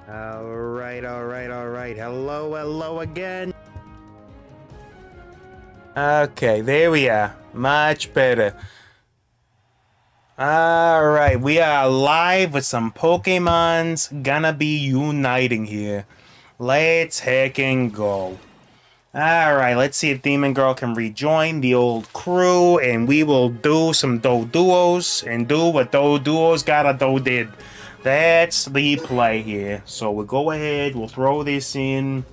Alright. Hello again. Okay, there we are. Much better. Alright, we are live with some Pokemon's gonna be uniting here. Let's heckin' go. Alright, let's see if Demon Girl can rejoin the old crew, and we will do some doduos and do what doduos gotta do did. That's the play here. So we'll go ahead, we'll throw this in.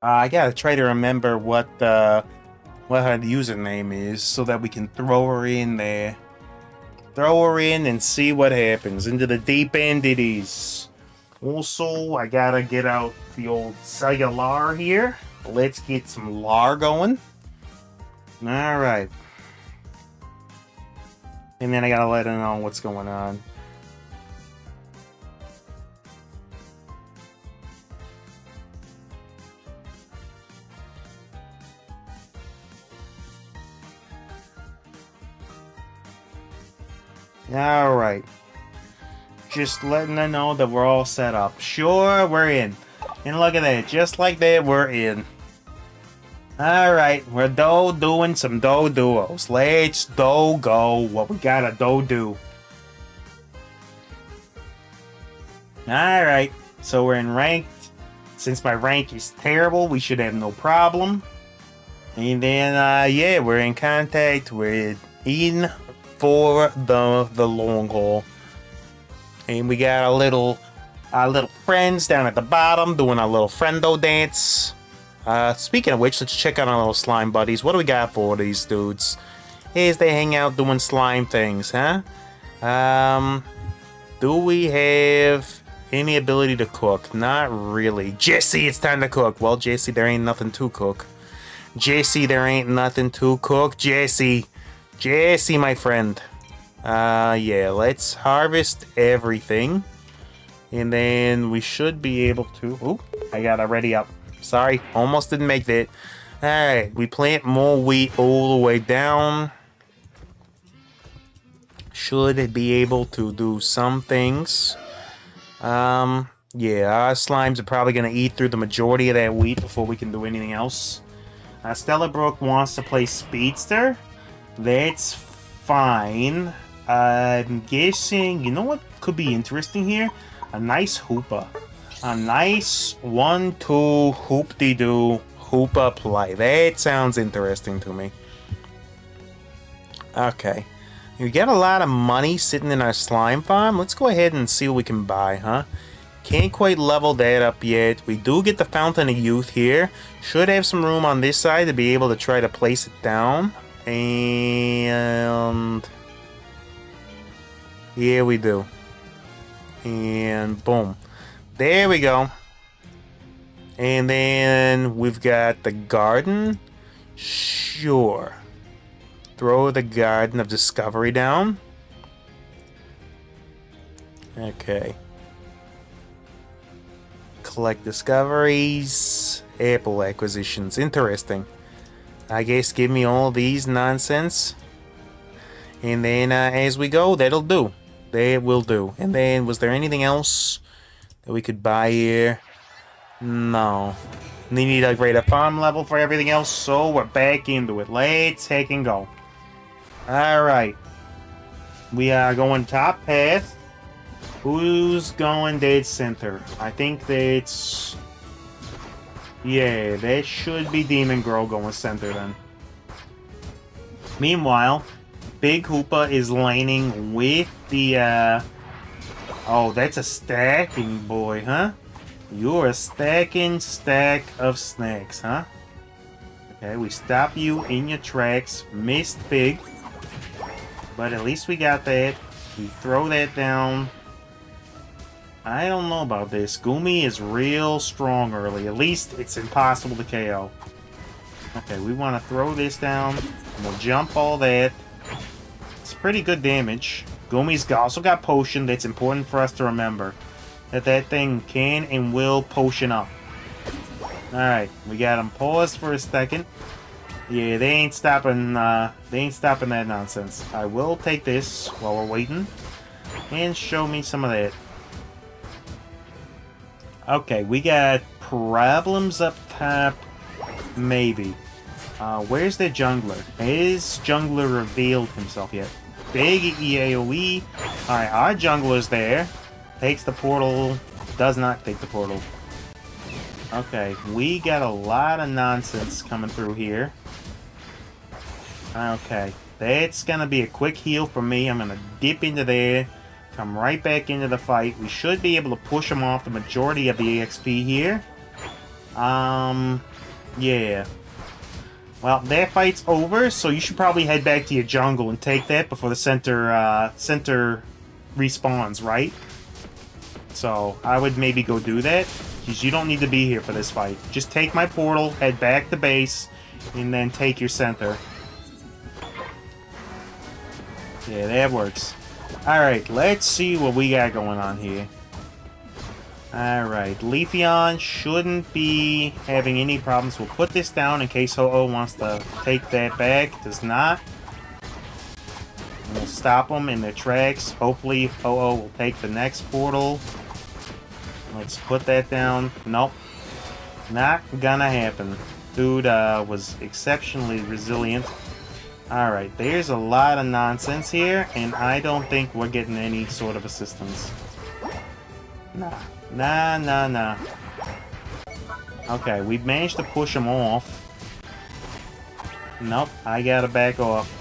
I gotta try to remember what her username is so that we can throw her in there. Throw her in and see what happens. Into the deep end it is. Also, I gotta get out the old cellular here. Let's get some LAR going. Alright. And then I gotta let her know what's going on. Alright. Just letting her know that we're all set up. Sure, we're in. And look at that. Just like that, we're in. Alright, we're doing some duos. Let's go what we gotta do. Alright, so we're in ranked. Since my rank is terrible, we should have no problem. And then, yeah, we're in contact with Ian for the long haul. And we got our little friends down at the bottom doing our little friendo dance. Speaking of which, let's check out our little slime buddies. What do we got for these dudes? Here's they hang out doing slime things, huh? Do we have any ability to cook? Not really. Jesse, it's time to cook. Well, Jesse, there ain't nothing to cook. Jesse, there ain't nothing to cook. Jesse, my friend. Yeah, let's harvest everything. And then we should be able to... Oh, I got it ready up. Sorry, almost didn't make that. Alright, we plant more wheat all the way down. Should be able to do some things. Yeah, our slimes are probably going to eat through the majority of that wheat before we can do anything else. Stella Brooke wants to play Speedster. That's fine. I'm guessing, you know what could be interesting here? A nice Hoopa. A nice 1-2 hoop-de-doo Hoopa play. That sounds interesting to me. Okay. We get a lot of money sitting in our slime farm. Let's go ahead and see what we can buy, huh? Can't quite level that up yet. We do get the Fountain of Youth here. Should have some room on this side to be able to try to place it down. And... yeah, we do. And boom. There we go. And then we've got the garden. Sure. Throw the Garden of Discovery down. Okay. Collect discoveries. Apple acquisitions. Interesting. I guess give me all these nonsense. And then as we go, that'll do. That will do. And then was there anything else that we could buy here? No. We need a greater farm level for everything else, so we're back into it. Let's take and go. Alright. We are going top path. Who's going dead center? I think that's... yeah, that should be Demon Girl going center then. Meanwhile, Big Hoopa is laning with the, oh, that's a stacking boy, huh? You're a stacking stack of snacks, huh? Okay, we stop you in your tracks. Missed Big. But at least we got that. We throw that down. I don't know about this. Gumi is real strong early. At least it's impossible to KO. Okay, we want to throw this down. We'll jump all that. It's pretty good damage. Gumi's also got potion. That's important for us to remember. That thing can and will potion up. Alright, we got him paused for a second. Yeah, they ain't stopping that nonsense. I will take this while we're waiting. And show me some of that. Okay, we got problems up top. Maybe. Where's the jungler? Is jungler revealed himself yet? Big EAOE. Alright, our jungler's there. Takes the portal. Does not take the portal. Okay, we got a lot of nonsense coming through here. Okay, that's gonna be a quick heal for me. I'm gonna dip into there. Come right back into the fight. We should be able to push them off the majority of the EXP here. Yeah. Well, that fight's over, so you should probably head back to your jungle and take that before the center respawns, right? So, I would maybe go do that, because you don't need to be here for this fight. Just take my portal, head back to base, and then take your center. Yeah, that works. Alright, let's see what we got going on here. Alright, Leafeon shouldn't be having any problems. We'll put this down in case Ho-Oh wants to take that back. Does not. And we'll stop them in their tracks. Hopefully Ho-Oh will take the next portal. Let's put that down. Nope. Not gonna happen. Dude was exceptionally resilient. Alright, there's a lot of nonsense here, and I don't think we're getting any sort of assistance. Nah. Nah. Okay, we've managed to push him off. Nope, I gotta back off.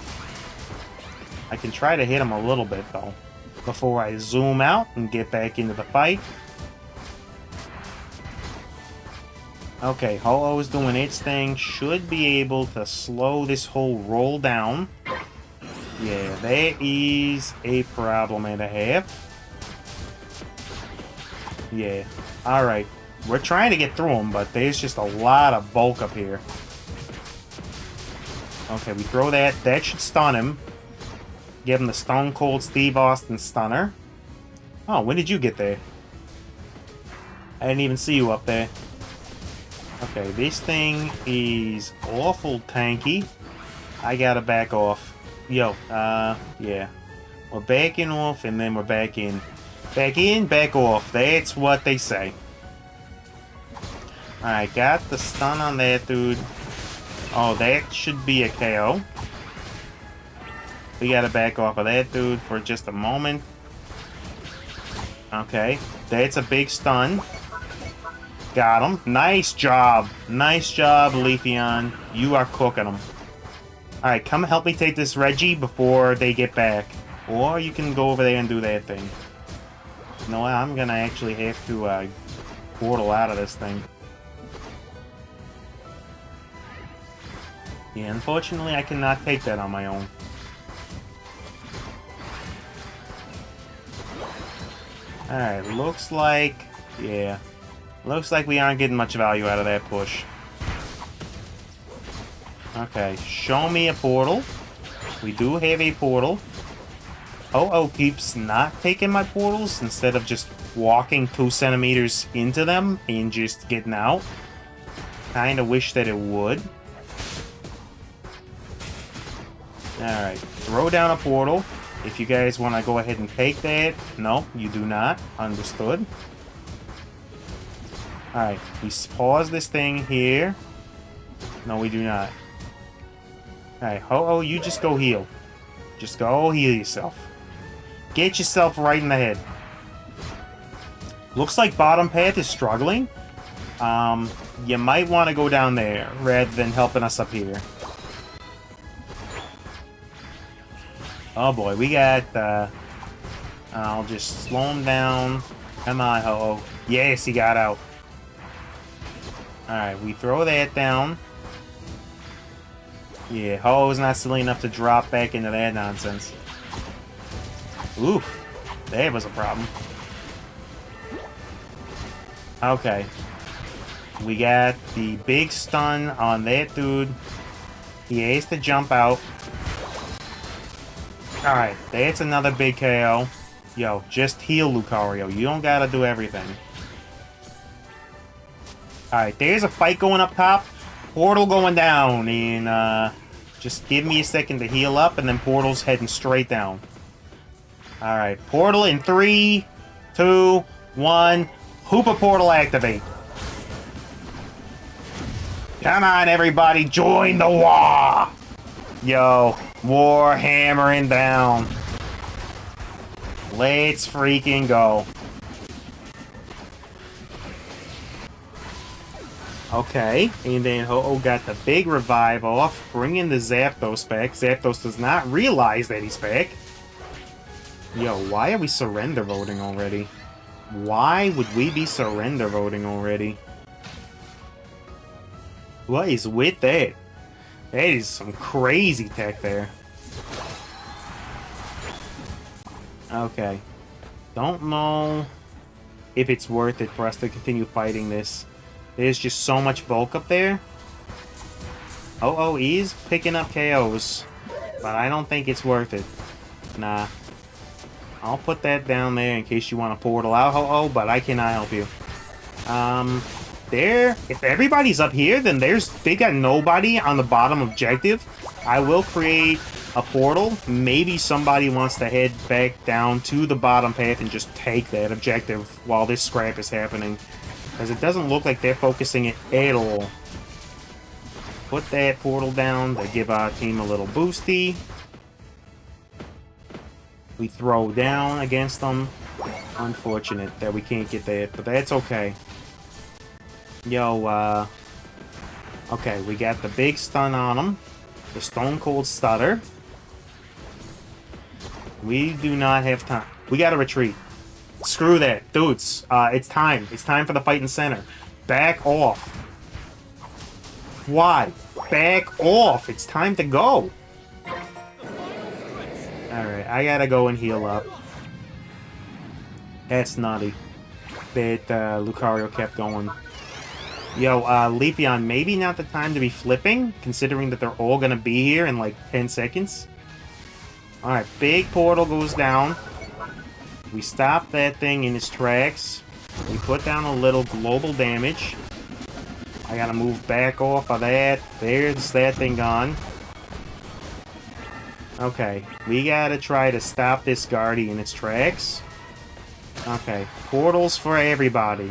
I can try to hit him a little bit, though, before I zoom out and get back into the fight. Okay, Ho-Oh is doing its thing. Should be able to slow this whole roll down. Yeah, that is a problem and a half. Yeah. Alright. We're trying to get through them, but there's just a lot of bulk up here. Okay, we throw that. That should stun him. Give him the Stone Cold Steve Austin stunner. Oh, when did you get there? I didn't even see you up there. Okay, this thing is awful tanky. I gotta back off. Yo, yeah. We're backing off, and then we're back in. Back in, back off. That's what they say. Alright, got the stun on that dude. Oh, that should be a KO. We gotta back off of that dude for just a moment. Okay, that's a big stun. Got him. Nice job. Nice job, Leafeon. You are cooking them. Alright, come help me take this Reggie before they get back. Or you can go over there and do that thing. You know what? I'm gonna actually have to portal out of this thing. Yeah, unfortunately I cannot take that on my own. Alright, looks like... yeah. Looks like we aren't getting much value out of that push. Okay, show me a portal. We do have a portal. Oh, keeps not taking my portals instead of just walking 2 centimeters into them and just getting out. Kinda wish that it would. Alright, throw down a portal. If you guys want to go ahead and take that. No, you do not. Understood. Alright, we pause this thing here. No, we do not. Alright, Ho-Oh, you just go heal. Just go heal yourself. Get yourself right in the head. Looks like bottom path is struggling. You might want to go down there rather than helping us up here. Oh boy, we got, I'll just slow him down. Come on, Ho-Oh. Yes, he got out. Alright, we throw that down. Yeah, Ho-Oh's not silly enough to drop back into that nonsense. Oof, that was a problem. Okay. We got the big stun on that dude. He has to jump out. Alright, that's another big KO. Yo, just heal Lucario. You don't gotta do everything. Alright, there's a fight going up top. Portal going down. And, just give me a second to heal up, and then Portal's heading straight down. Alright, Portal in 3, 2, 1. Hoopa portal activate. Come on, everybody, join the war. Yo, war hammering down. Let's freaking go. Okay, and then Ho-Oh got the big revive off, bringing the Zapdos back. Zapdos does not realize that he's back. Yo, why are we surrender voting already? Why would we be surrender voting already? What is with that? That is some crazy tech there. Okay. Don't know if it's worth it for us to continue fighting this. There's just so much bulk up there. Oh, he's picking up KOs. But I don't think it's worth it. Nah. I'll put that down there in case you want to portal out, Ho-Oh, but I cannot help you. If everybody's up here, then they got nobody on the bottom objective. I will create a portal. Maybe somebody wants to head back down to the bottom path and just take that objective while this scrap is happening. Because it doesn't look like they're focusing it at all. Put that portal down to give our team a little boosty. We throw down against them. Unfortunate that we can't get that, but that's okay. Yo, okay, we got the big stun on them. The Stone Cold Stutter. We do not have time. We gotta retreat. Screw that. Dudes, it's time. It's time for the fight in center. Back off. Why? Back off. It's time to go. Alright, I gotta go and heal up. That's nutty. That Lucario kept going. Yo, Leafeon, maybe not the time to be flipping, considering that they're all gonna be here in like 10 seconds. Alright, big portal goes down. We stop that thing in its tracks. We put down a little global damage. I gotta move back off of that. There's that thing gone. Okay, we gotta try to stop this Guardy in its tracks. Okay, portals for everybody.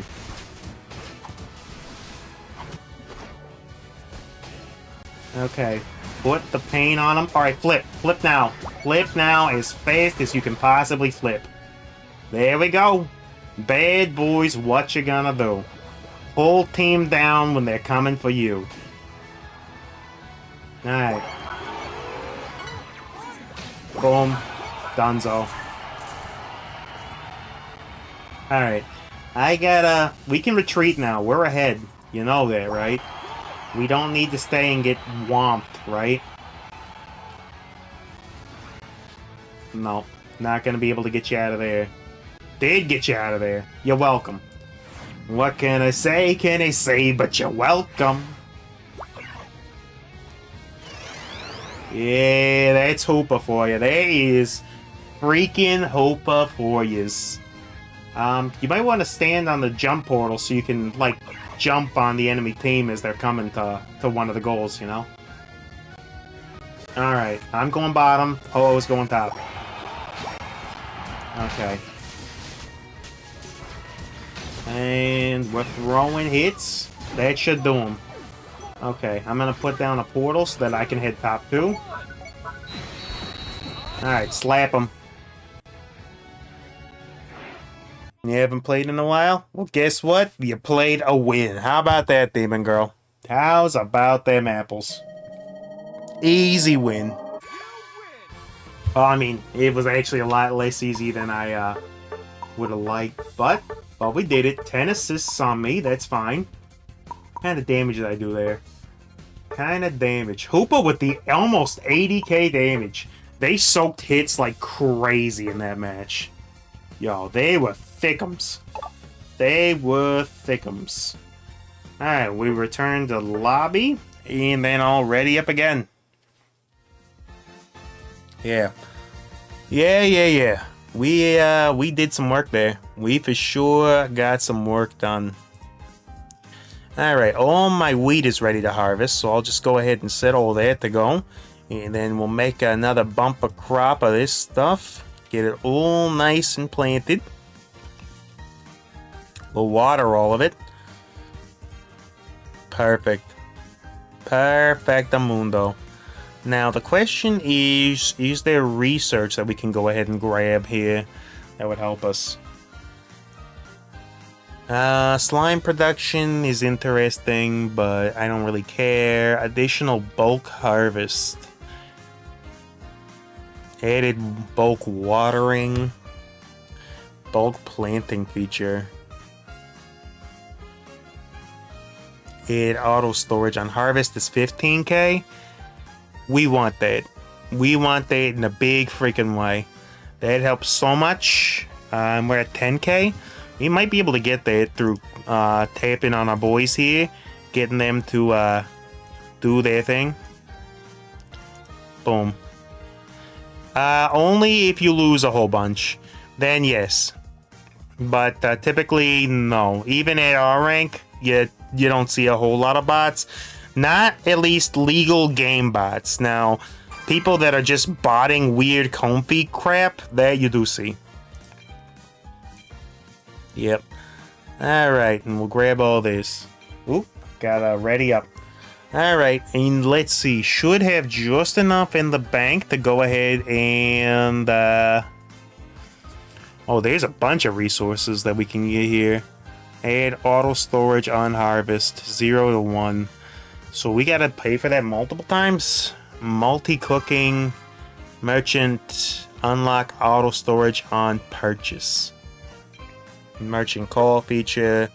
Okay, put the pain on them. Alright, flip. Flip now. Flip now as fast as you can possibly flip. There we go. Bad boys, what you gonna do? Pull team down when they're coming for you. Alright. Boom. Dunzo. Alright. We can retreat now. We're ahead. You know that, right? We don't need to stay and get whomped, right? No. Not gonna be able to get you out of there. Did get you out of there. You're welcome. What can I say? Can I say but you're welcome? Yeah, that's Hoopa for you. There is freaking Hoopa for yous. You might want to stand on the jump portal so you can, like, jump on the enemy team as they're coming to one of the goals, you know? Alright, I'm going bottom. Ho-Oh's going top. Okay. And we're throwing hits. That should do them. Okay, I'm gonna put down a portal so that I can hit top 2. Alright, slap them. You haven't played in a while? Well, guess what? You played a win. How about that, Demon Girl? How's about them apples? Easy win. Oh, I mean, it was actually a lot less easy than I would have liked, but we did it. 10 assists on me, that's fine. What kind of damage did I do there? Kind of damage. Hoopa with the almost 80k damage. They soaked hits like crazy in that match. Yo, they were thickums. They were thickums. Alright, we return to the lobby, and then all ready up again. Yeah. Yeah. We did some work there. We for sure got some work done. Alright, all my wheat is ready to harvest, so I'll just go ahead and set all that to go. And then we'll make another bumper crop of this stuff. Get it all nice and planted. We'll water all of it. Perfect. Perfectamundo. Now, the question is there research that we can go ahead and grab here that would help us? Slime production is interesting, but I don't really care. Additional bulk harvest. Added bulk watering. Bulk planting feature. Add auto storage on harvest is 15k. We want that. We want that in a big freaking way. That helps so much. We're at 10k. We might be able to get that through tapping on our boys here, getting them to do their thing. Boom. Only if you lose a whole bunch, then yes. But typically, no. Even at our rank, you don't see a whole lot of bots. Not at least legal game bots. Now, people that are just botting weird comfy crap, that you do see. Yep. Alright, and we'll grab all this. Oop, gotta ready up. Alright, and let's see. Should have just enough in the bank to go ahead and... Oh, there's a bunch of resources that we can get here. Add auto storage on harvest, 0 to 1. So we gotta pay for that multiple times. Multi-cooking, merchant, unlock auto storage on purchase. Merchant call feature,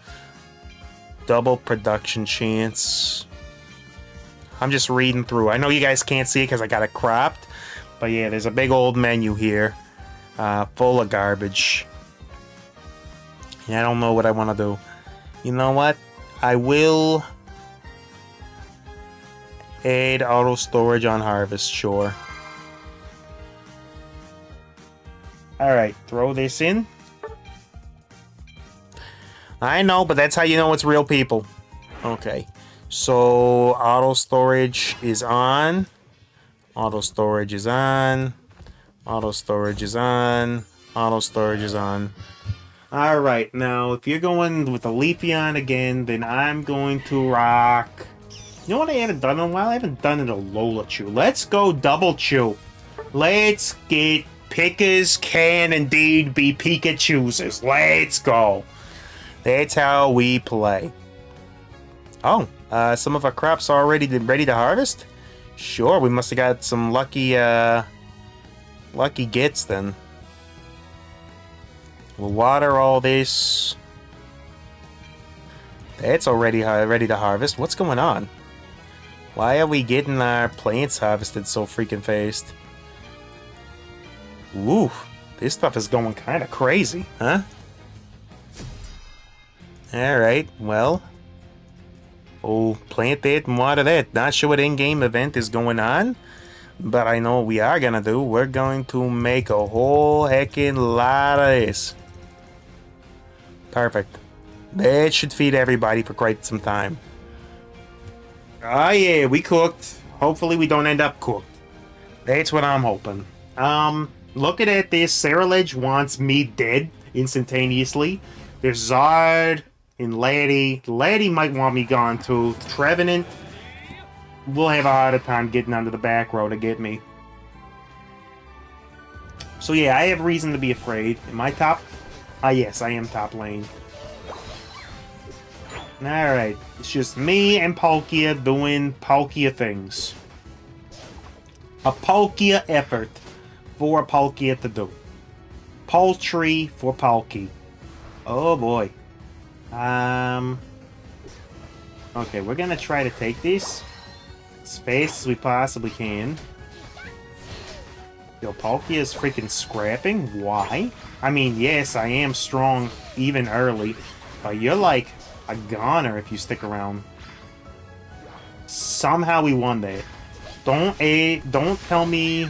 double production chance. I'm just reading through. I know you guys can't see it because I got it cropped. But yeah, there's a big old menu here. Full of garbage. I don't know what I want to do. You know what? I will add auto storage on harvest, sure. Alright, throw this in. I know, but that's how you know it's real people. Okay. So, auto storage is on. Auto storage is on. Auto storage is on. Auto storage is on. Alright, now if you're going with the Leafeon again, then I'm going to rock... You know what I haven't done in a while? I haven't done it a Lola Chew. Let's go double chew. Let's get pickers can indeed be Pikachu's. Let's go. That's how we play. Oh, some of our crops are already ready to harvest? Sure, we must have got some lucky gets then. We'll water all this. That's already ready to harvest. What's going on? Why are we getting our plants harvested so freaking fast? Ooh, this stuff is going kind of crazy, huh? Alright, well. Oh, plant that and water that. Not sure what in-game event is going on. But I know what we are gonna do. We're going to make a whole heckin' lot of this. Perfect. That should feed everybody for quite some time. Oh yeah, we cooked. Hopefully we don't end up cooked. That's what I'm hoping. Looking at this, Ceruledge wants me dead instantaneously. There's Zard and Laddie. Laddie might want me gone too. Trevenant will have a harder time getting onto the back row to get me. So yeah, I have reason to be afraid. Am I top? Ah yes, I am top lane. Alright, it's just me and Palkia doing Palkia things. A Palkia effort for a Palkia to do. Poultry for Palkia. Oh boy. Okay, we're gonna try to take this as fast as we possibly can. Yo, Palkia is freaking scrapping? Why? I mean, yes, I am strong even early, but you're like a goner if you stick around. Somehow we won that. Don't tell me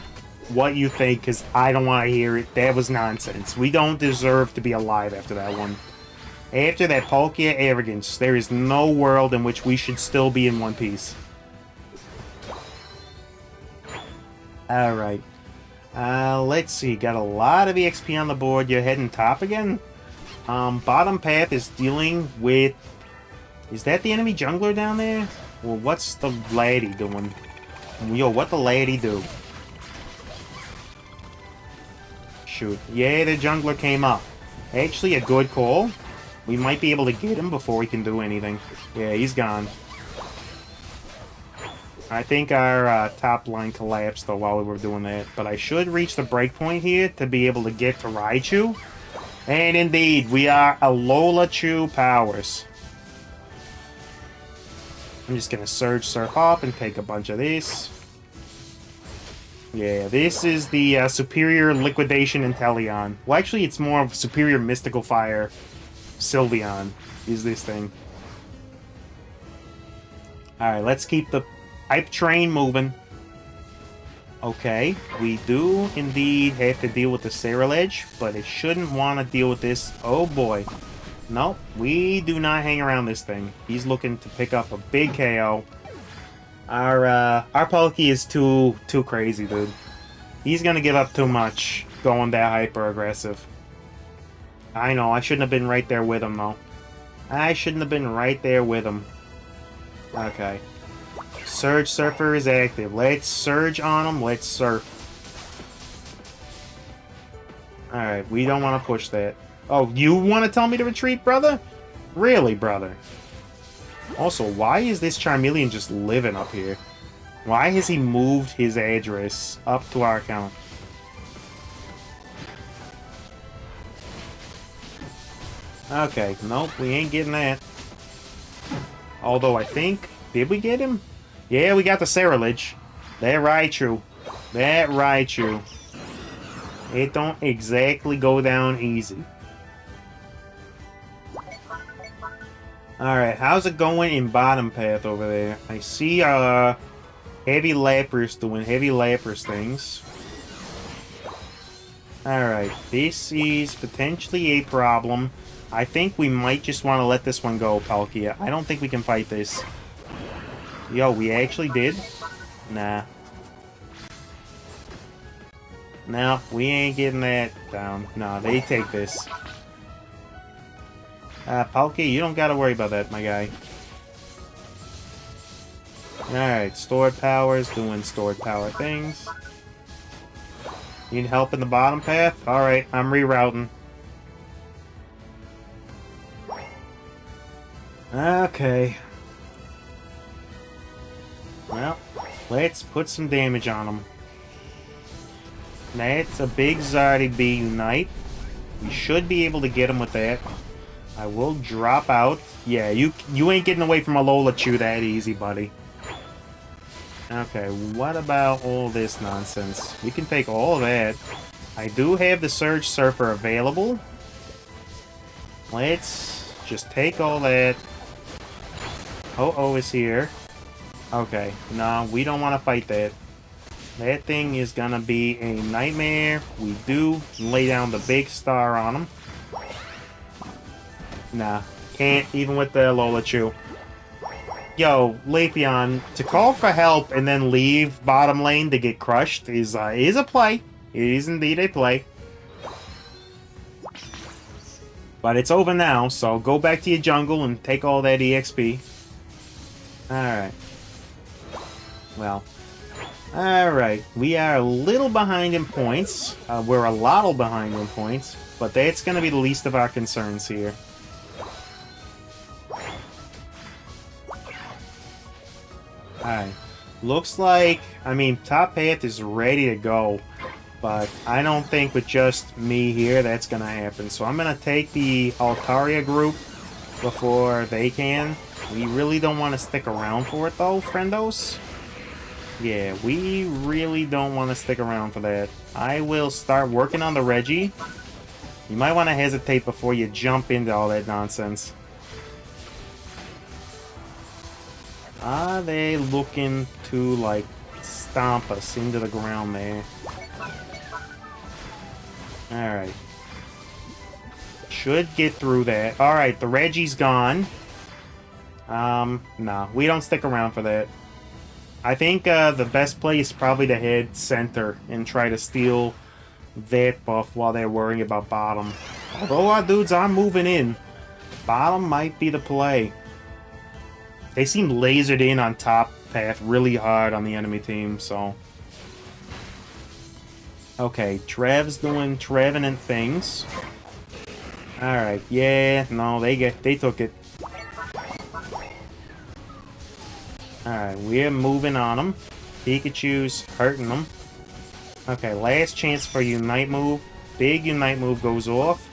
what you think, because I don't want to hear it. That was nonsense. We don't deserve to be alive after that one. After that Palkia arrogance, there is no world in which we should still be in one piece. Alright. Let's see. Got a lot of EXP on the board. You're heading top again? Bottom path is dealing with... Is that the enemy jungler down there? Well, what's the laddie doing? Yo, what the laddie do? Shoot. Yeah, the jungler came up. Actually, a good call. We might be able to get him before we can do anything. Yeah, he's gone. I think our top line collapsed, though, while we were doing that. But I should reach the breakpoint here to be able to get to Raichu. And indeed, we are Alola Chew powers. I'm just going to Surge Surf up and take a bunch of this. Yeah, this is the Superior Liquidation Inteleon. Well, actually, it's more of Superior Mystical Fire Sylveon is this thing. Alright, let's keep the hype train moving. Okay, we do indeed have to deal with the Cerulege, but it shouldn't want to deal with this. Oh boy. Nope, we do not hang around this thing. He's looking to pick up a big KO. Our Palkia is too crazy, dude. He's gonna give up too much going that hyper aggressive. I know, I shouldn't have been right there with him, though. I shouldn't have been right there with him. Okay. Surge Surfer is active. Let's surge on him. Let's surf. Alright, we don't want to push that. Oh, you want to tell me to retreat, brother? Really, brother? Also, why is this Charmeleon just living up here? Why has he moved his address up to our account? Okay, nope, we ain't getting that. Although I think... Did we get him? Yeah, we got the Cerulege. That Raichu. That Raichu. It don't exactly go down easy. Alright, how's it going in bottom path over there? I see Heavy Lapras doing Heavy Lapras things. Alright, this is potentially a problem. I think we might just want to let this one go, Palkia. I don't think we can fight this. Yo, we actually did? Nah. No, we ain't getting that down. Nah, they take this. Palkia, you don't gotta worry about that, my guy. Alright, stored powers, doing stored power things. Need help in the bottom path? Alright, I'm rerouting. Okay. Well, let's put some damage on him. That's a big Zardy Unite. We should be able to get him with that. I will drop out. Yeah, you ain't getting away from Alola Chew that easy, buddy. Okay, what about all this nonsense? We can take all of that. I do have the Surge Surfer available. Let's just take all that. Oh is here. Okay, no, we don't want to fight that. That thing is gonna be a nightmare. We do lay down the big star on him. Nah, can't even with the Alola Chew. Yo, Leafeon, to call for help and then leave bottom lane to get crushed is a play. It is indeed a play. But it's over now, so go back to your jungle and take all that EXP. Alright. Well. Alright. We are a little behind in points. We're a lot behind in points. But that's going to be the least of our concerns here. Alright. Looks like, I mean, top path is ready to go. But I don't think with just me here that's going to happen. So I'm going to take the Altaria group before they can. We really don't want to stick around for it though, friendos. Yeah, we really don't want to stick around for that. I will start working on the Reggie. You might want to hesitate before you jump into all that nonsense. Are they looking to, like, stomp us into the ground there? Alright. Should get through that. Alright, the Reggie's gone. No, we don't stick around for that. I think the best play is probably to head center and try to steal that buff while they're worrying about bottom. Although our dudes are moving in, bottom might be the play. They seem lasered in on top path really hard on the enemy team, so... Okay, Trev's doing Trevenant things. Alright, yeah, no, they took it. Alright, we're moving on them. Pikachu's hurting them. Okay, last chance for Unite move. Big Unite move goes off.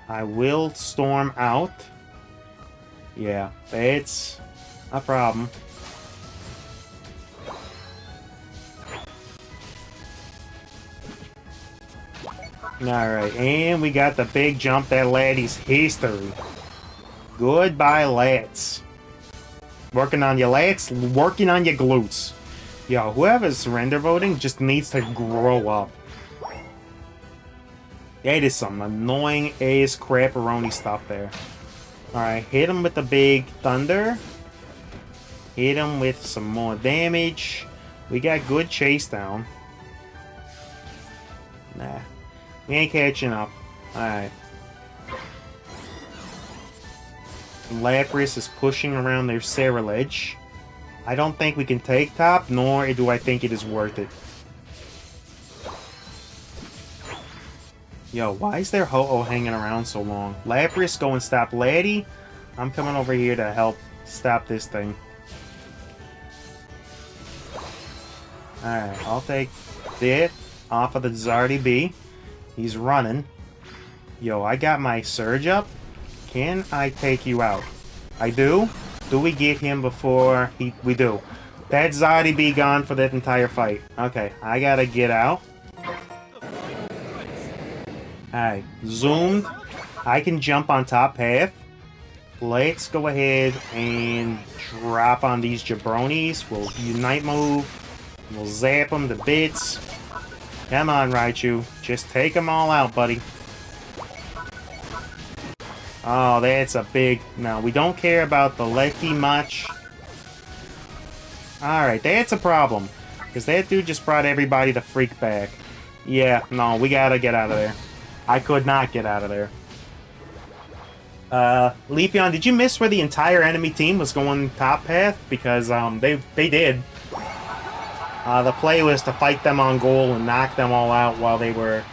I will storm out. Yeah, that's a problem. Alright, and we got the big jump that laddie's history. Goodbye, lats. Working on your lats, working on your glutes. Yo, whoever's surrender voting just needs to grow up. That is some annoying ass crapperoni stuff there. Alright, hit him with the big thunder. Hit him with some more damage. We got good chase down. Nah. We ain't catching up. Alright. Lapras is pushing around their Ceruledge. I don't think we can take top, nor do I think it is worth it. Yo, why is their Ho-Oh hanging around so long? Lapras, go and stop Laddie. I'm coming over here to help stop this thing. Alright, I'll take that off of the Zardy B. He's running. Yo, I got my Surge up. Can I take you out? I do? Do we get him before we do? That Zardy be gone for that entire fight. Okay, I gotta get out. Alright, zoomed. I can jump on top path. Let's go ahead and drop on these jabronis. We'll Unite move. We'll zap them to bits. Come on, Raichu. Just take them all out, buddy. Oh, that's a big... No, we don't care about the Lecky much. Alright, that's a problem. Because that dude just brought everybody the freak back. Yeah, no, we gotta get out of there. I could not get out of there. Leafeon, did you miss where the entire enemy team was going top path? Because, they did. The play was to fight them on goal and knock them all out while they were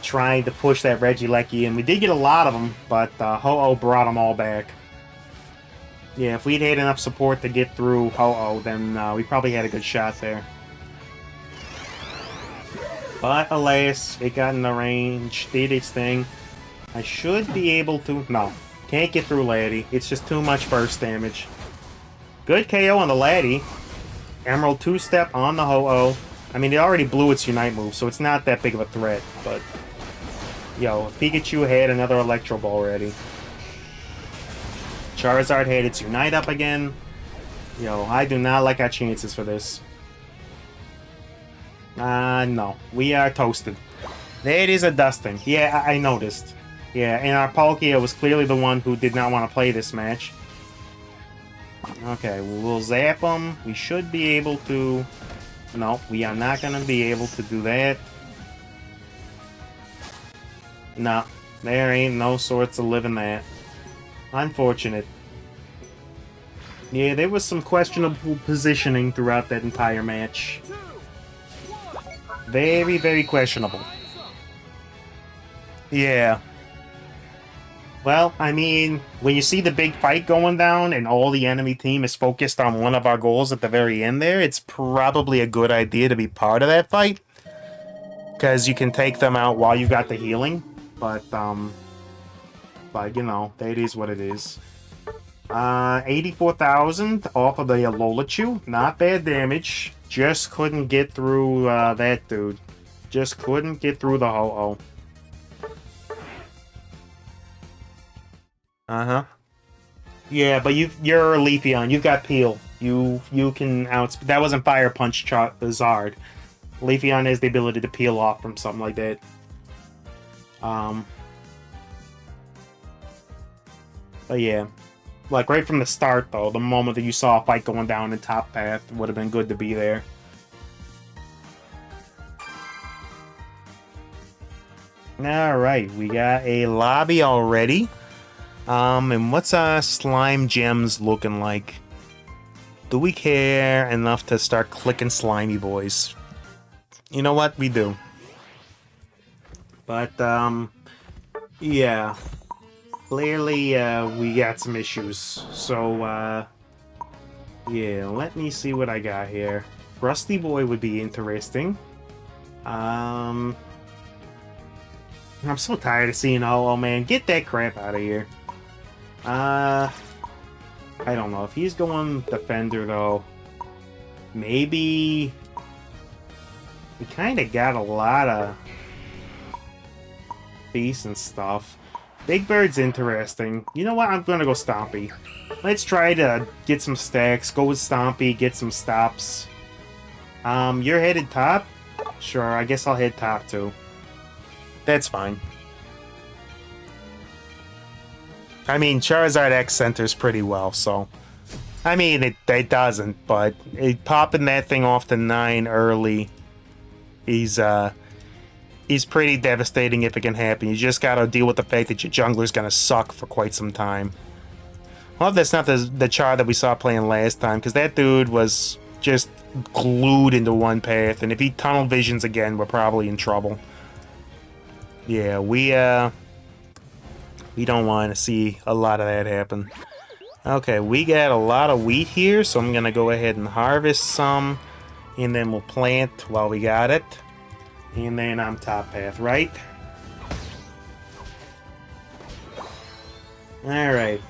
trying to push that Regieleki, and we did get a lot of them, but Ho-Oh brought them all back. Yeah, if we'd had enough support to get through Ho-Oh, then we probably had a good shot there. But alas, it got in the range, did its thing. I should be able to... No, can't get through Laddie. It's just too much burst damage. Good KO on the Laddie. Emerald 2-step on the Ho-Oh. I mean, it already blew its Unite move, so it's not that big of a threat, but... Yo, Pikachu had another Electro Ball ready. Charizard had its Unite up again. Yo, I do not like our chances for this. No. We are toasted. That is a dusting. Yeah, I noticed. Yeah, and our Palkia was clearly the one who did not want to play this match. Okay, we'll zap them. We should be able to... No, we are not going to be able to do that. No, there ain't no sorts of living that. Unfortunate. Yeah, there was some questionable positioning throughout that entire match. Very, very questionable. Yeah. Well, I mean, when you see the big fight going down and all the enemy team is focused on one of our goals at the very end there, it's probably a good idea to be part of that fight. Because you can take them out while you got the healing. But, you know, that is what it is. 84,000 off of the Alola-Chew. Not bad damage. Just couldn't get through that dude. Just couldn't get through the Ho-Oh. Uh-huh. Yeah, but you're a Leafeon. You've got Peel. You can out... That wasn't Fire Punch Zard. Leafeon has the ability to peel off from something like that. But yeah. Like, right from the start, though, the moment that you saw a fight going down in top path, would have been good to be there. Alright, we got a lobby already. And what's our slime gems looking like? Do we care enough to start clicking slimy boys? You know what? We do. But, yeah. Clearly, we got some issues. So, yeah, let me see what I got here. Rusty Boy would be interesting. I'm so tired of seeing oh man, get that crap out of here. I don't know if he's going defender though. Maybe we kind of got a lot of decent stuff. Big Bird's interesting. You know what? I'm gonna go Stompy. Let's try to get some stacks. Go with Stompy. Get some stops. You're headed top? Sure, I guess I'll head top too. That's fine. I mean, Charizard X centers pretty well, so... I mean, it doesn't, but popping that thing off to 9 early... He's pretty devastating if it can happen. You just gotta deal with the fact that your jungler's gonna suck for quite some time. Well, that's not the Char that we saw playing last time, because that dude was just glued into one path, and if he tunnel visions again, we're probably in trouble. Yeah, we don't want to see a lot of that happen. Okay, we got a lot of wheat here, so I'm gonna go ahead and harvest some, and then we'll plant while we got it. And then I'm top path, right? Alright.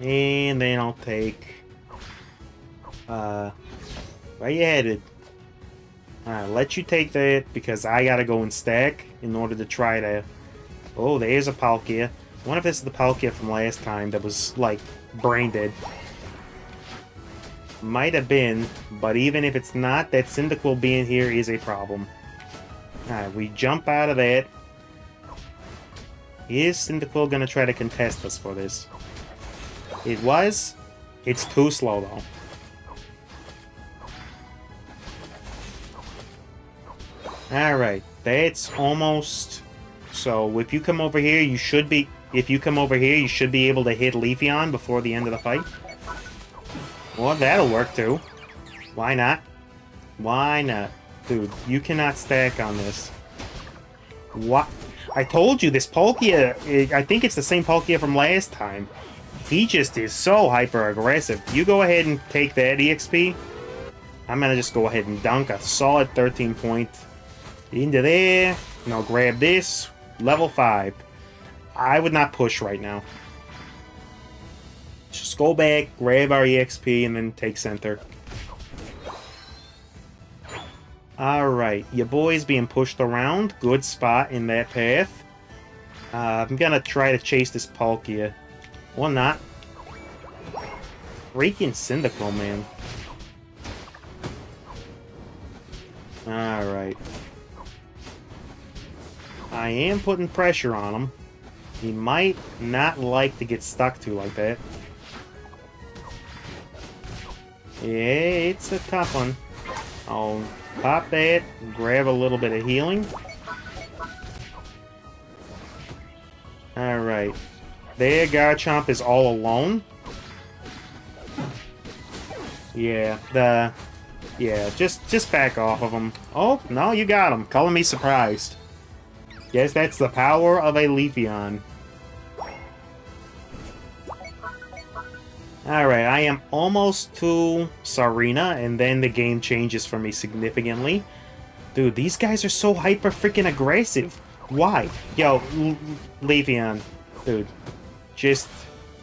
And then I'll take... where you headed? I'll let you take that, because I gotta go and stack in order to try to... Oh, there's a Palkia. I wonder if this is the Palkia from last time that was, like, brain dead. Might have been, but even if it's not, that Cyndaquil being here is a problem. Alright, we jump out of that. Is Cyndaquil gonna try to contest us for this? It was. It's too slow, though. Alright, that's almost... So, if you come over here, you should be... If you come over here, you should be able to hit Leafeon before the end of the fight. Well, that'll work, too. Why not? Why not? Dude, you cannot stack on this. What? I told you, this Palkia... I think it's the same Palkia from last time. He just is so hyper-aggressive. You go ahead and take that EXP. I'm gonna just go ahead and dunk a solid 13 point into there. And I'll grab this. Level 5. I would not push right now. Just go back, grab our EXP, and then take center. Alright, your boy's being pushed around. Good spot in that path. I'm gonna try to chase this Palkia. Or not. Freaking Cyndaquil, man. Alright. I am putting pressure on him. He might not like to get stuck to like that. Yeah, it's a tough one. I'll pop that, grab a little bit of healing. Alright. There, Garchomp is all alone. Yeah, just back off of him. Oh, no, you got him. Color me surprised. Yes, that's the power of a Leafeon. Alright, I am almost to Sarina, and then the game changes for me significantly. Dude, these guys are so hyper-freaking aggressive. Why? Yo, Leafeon. Dude, just...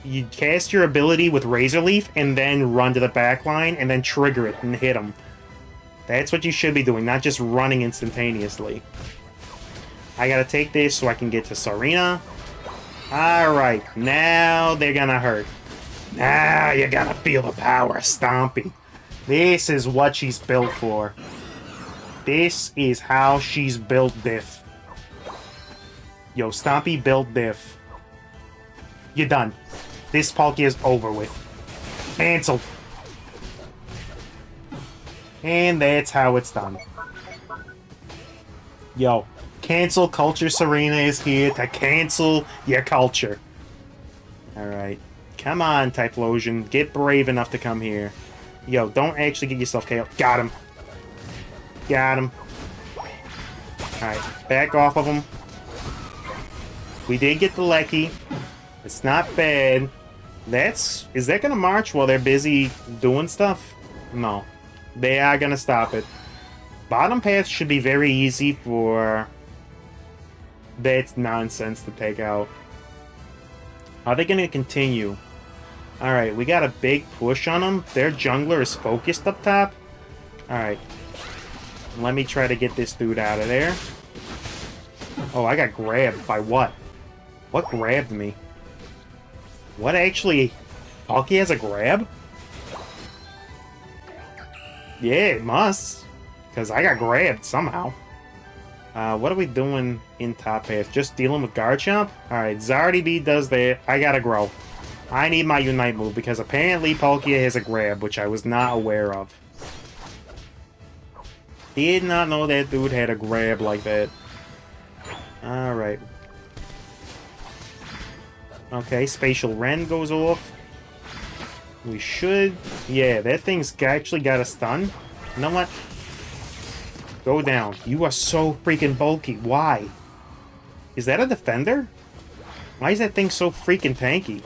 You cast your ability with Razor Leaf, and then run to the back line, and then trigger it and hit him. That's what you should be doing, not just running instantaneously. I gotta take this so I can get to Sarina. Alright, now they're gonna hurt. Now you're gonna feel the power of Stompy. This is what she's built for. This is how she's built Biff. Yo, Stompy built Biff. You're done. This Palkia is over with. Cancelled. And that's how it's done. Yo, cancel culture. Serena is here to cancel your culture. Alright. Come on, Typhlosion. Get brave enough to come here. Yo, don't actually get yourself KO. Got him. Got him. Alright, back off of him. We did get the Lecky. It's not bad. Is that gonna march while they're busy doing stuff? No. They are gonna stop it. Bottom path should be very easy for that nonsense to take out. Are they gonna continue? Alright, we got a big push on them. Their jungler is focused up top. Alright. Let me try to get this dude out of there. Oh, I got grabbed. By what? What grabbed me? What actually? Palkia has a grab? Yeah, it must. Because I got grabbed somehow. What are we doing in top path? Just dealing with Garchomp? Alright, Zardy B does that. I gotta grow. I need my Unite move because apparently Palkia has a grab, which I was not aware of. Did not know that dude had a grab like that. Alright. Okay, Spatial Rend goes off. We should... Yeah, that thing's actually got a stun. You know what? Go down. You are so freaking bulky. Why? Is that a defender? Why is that thing so freaking tanky?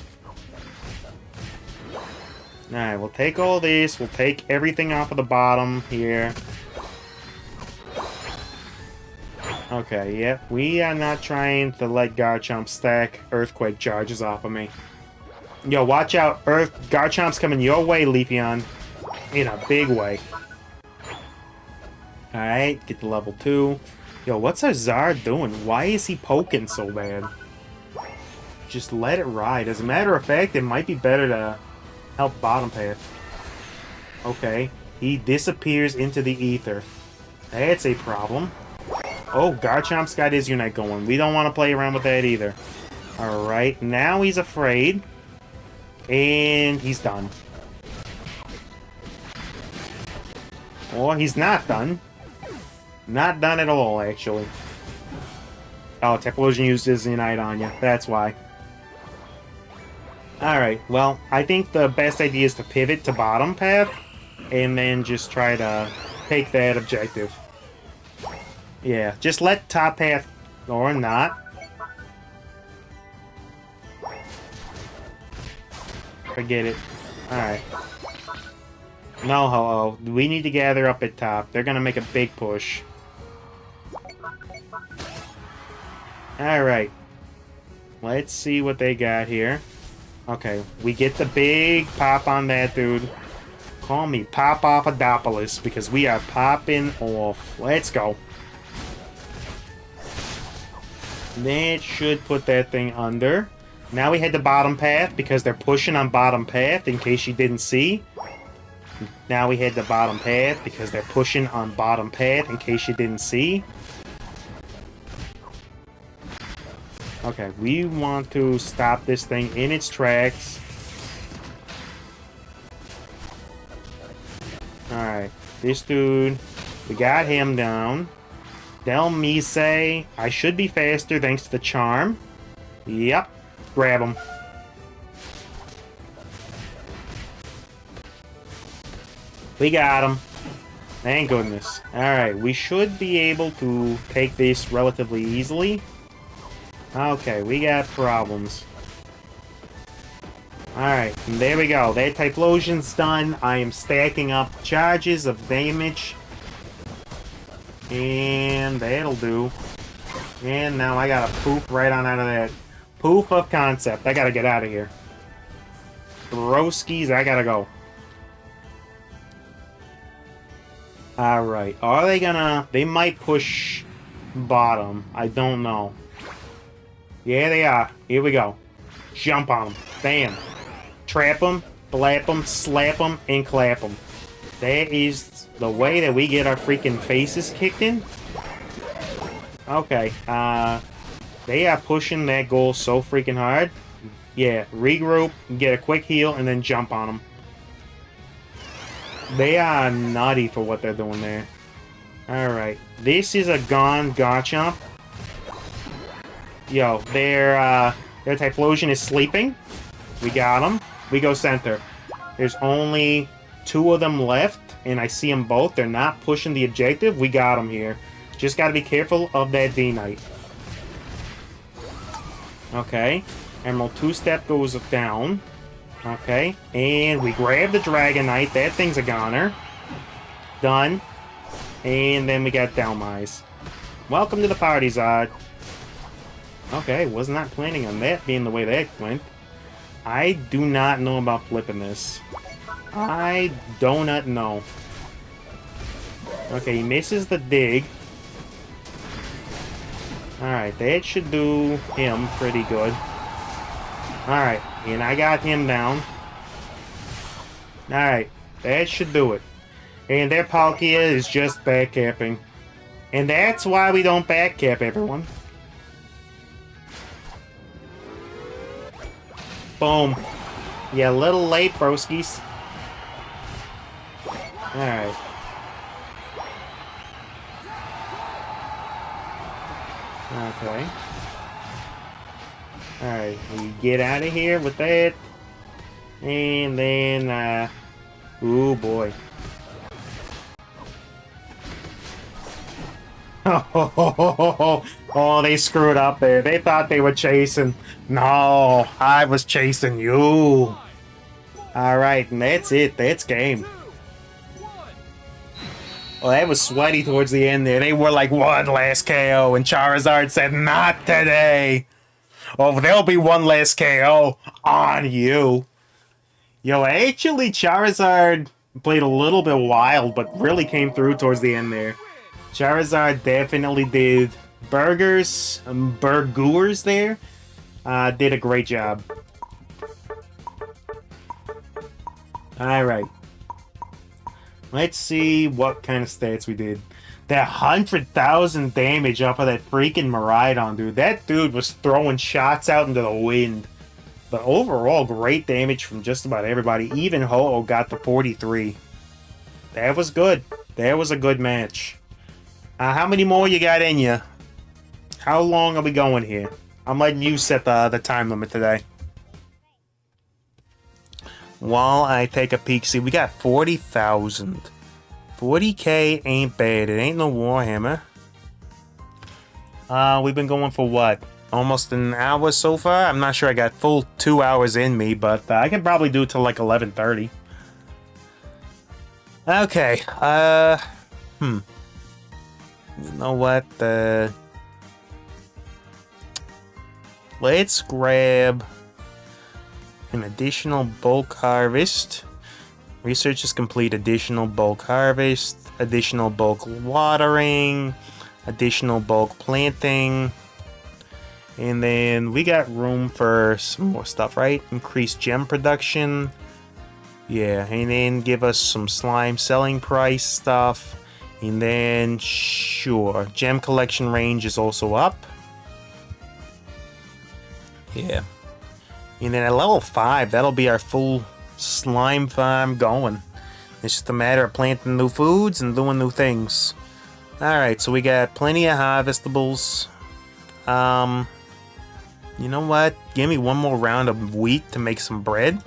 Alright, we'll take all this. We'll take everything off of the bottom here. Okay, yep. Yeah, we are not trying to let Garchomp stack Earthquake charges off of me. Yo, watch out. Garchomp's coming your way, Leafeon. In a big way. Alright, get to level 2. Yo, what's our Zard doing? Why is he poking so bad? Just let it ride. As a matter of fact, it might be better to help bottom path. Okay, he disappears into the ether. That's a problem. Oh, Garchomp's got his Unite going. We don't want to play around with that either. Alright, now he's afraid. And he's done. Or he's not done. Not done at all, actually. Oh, Typhlosion used his Unite on you. That's why. Alright, well, I think the best idea is to pivot to bottom path. And then just try to take that objective. Yeah, just let top path... Or not. Forget it. Alright. No, hello. We need to gather up at top. They're gonna make a big push. Alright. Let's see what they got here. Okay, we get the big pop on that dude. Call me Pop-Off-Adopolis, because we are popping off. Let's go. That should put that thing under. Now we head to bottom path because they're pushing on bottom path, in case you didn't see. Now we head to bottom path because they're pushing on bottom path, in case you didn't see. Okay, we want to stop this thing in its tracks. Alright, this dude, we got him down. Del Mise, I should be faster thanks to the charm. Yep. Grab him. We got him. Thank goodness. Alright, we should be able to take this relatively easily. Okay, we got problems. Alright, there we go. That Typhlosion's done. I am stacking up charges of damage. And that'll do. And now I gotta poop right on out of that. Poof of concept. I gotta get out of here. Broskies, I gotta go. Alright. Are they gonna... They might push bottom. I don't know. Yeah, they are. Here we go. Jump on them. Bam. Trap them, blap them, slap them, and clap them. That is the way that we get our freaking faces kicked in. Okay. They are pushing that goal so freaking hard. Yeah, regroup, get a quick heal, and then jump on them. They are nutty for what they're doing there. Alright. This is a gone Garchomp. Yo, their Typhlosion is sleeping. We got him. We go center. There's only 2 of them left, and I see them both. They're not pushing the objective. We got them here. Just gotta be careful of that D-Knight. Okay. Emerald 2-step goes down. Okay. And we grab the Dragonite. That thing's a goner. Done. And then we got Dhelmise. Welcome to the party, Zod. Okay, was not planning on that being the way that went. I do not know about flipping this. I do not know. Okay, he misses the dig. Alright, that should do him pretty good. Alright, and I got him down. Alright, that should do it. And their Palkia is just backcapping. And that's why we don't backcap, everyone. Boom. Yeah, a little late, broskies. Alright. Okay. Alright, we get out of here with that. And then, ooh boy. Oh, they screwed up there. They thought they were chasing. No, I was chasing you. Alright, and that's it. That's game. Oh, that was sweaty towards the end there. They were like, one last KO, and Charizard said, not today. Oh, there'll be one last KO on you. Yo, actually, Charizard played a little bit wild, but really came through towards the end there. Charizard definitely did burgers there. Did a great job. Alright. Let's see what kind of stats we did. That 100,000 damage off of that freaking Miraidon, dude. That dude was throwing shots out into the wind. But overall, great damage from just about everybody. Even Ho-Oh got the 43. That was good. That was a good match. How many more you got in you? How long are we going here? I'm letting you set the time limit today. While I take a peek, see, we got 40,000. 40k ain't bad. It ain't no Warhammer. We've been going for what? Almost an hour so far? I'm not sure I got full 2 hours in me, but I can probably do it till like 11:30. Okay, you know what? Let's grab an additional bulk harvest. Research is complete. Additional bulk harvest. Additional bulk watering. Additional bulk planting. And then we got room for some more stuff, right? Increased gem production. Yeah, and then give us some slime selling price stuff. And then, sure, gem collection range is also up. Yeah. And then at level 5, that'll be our full slime farm going. It's just a matter of planting new foods and doing new things. Alright, so we got plenty of harvestables. You know what? Give me one more round of wheat to make some bread.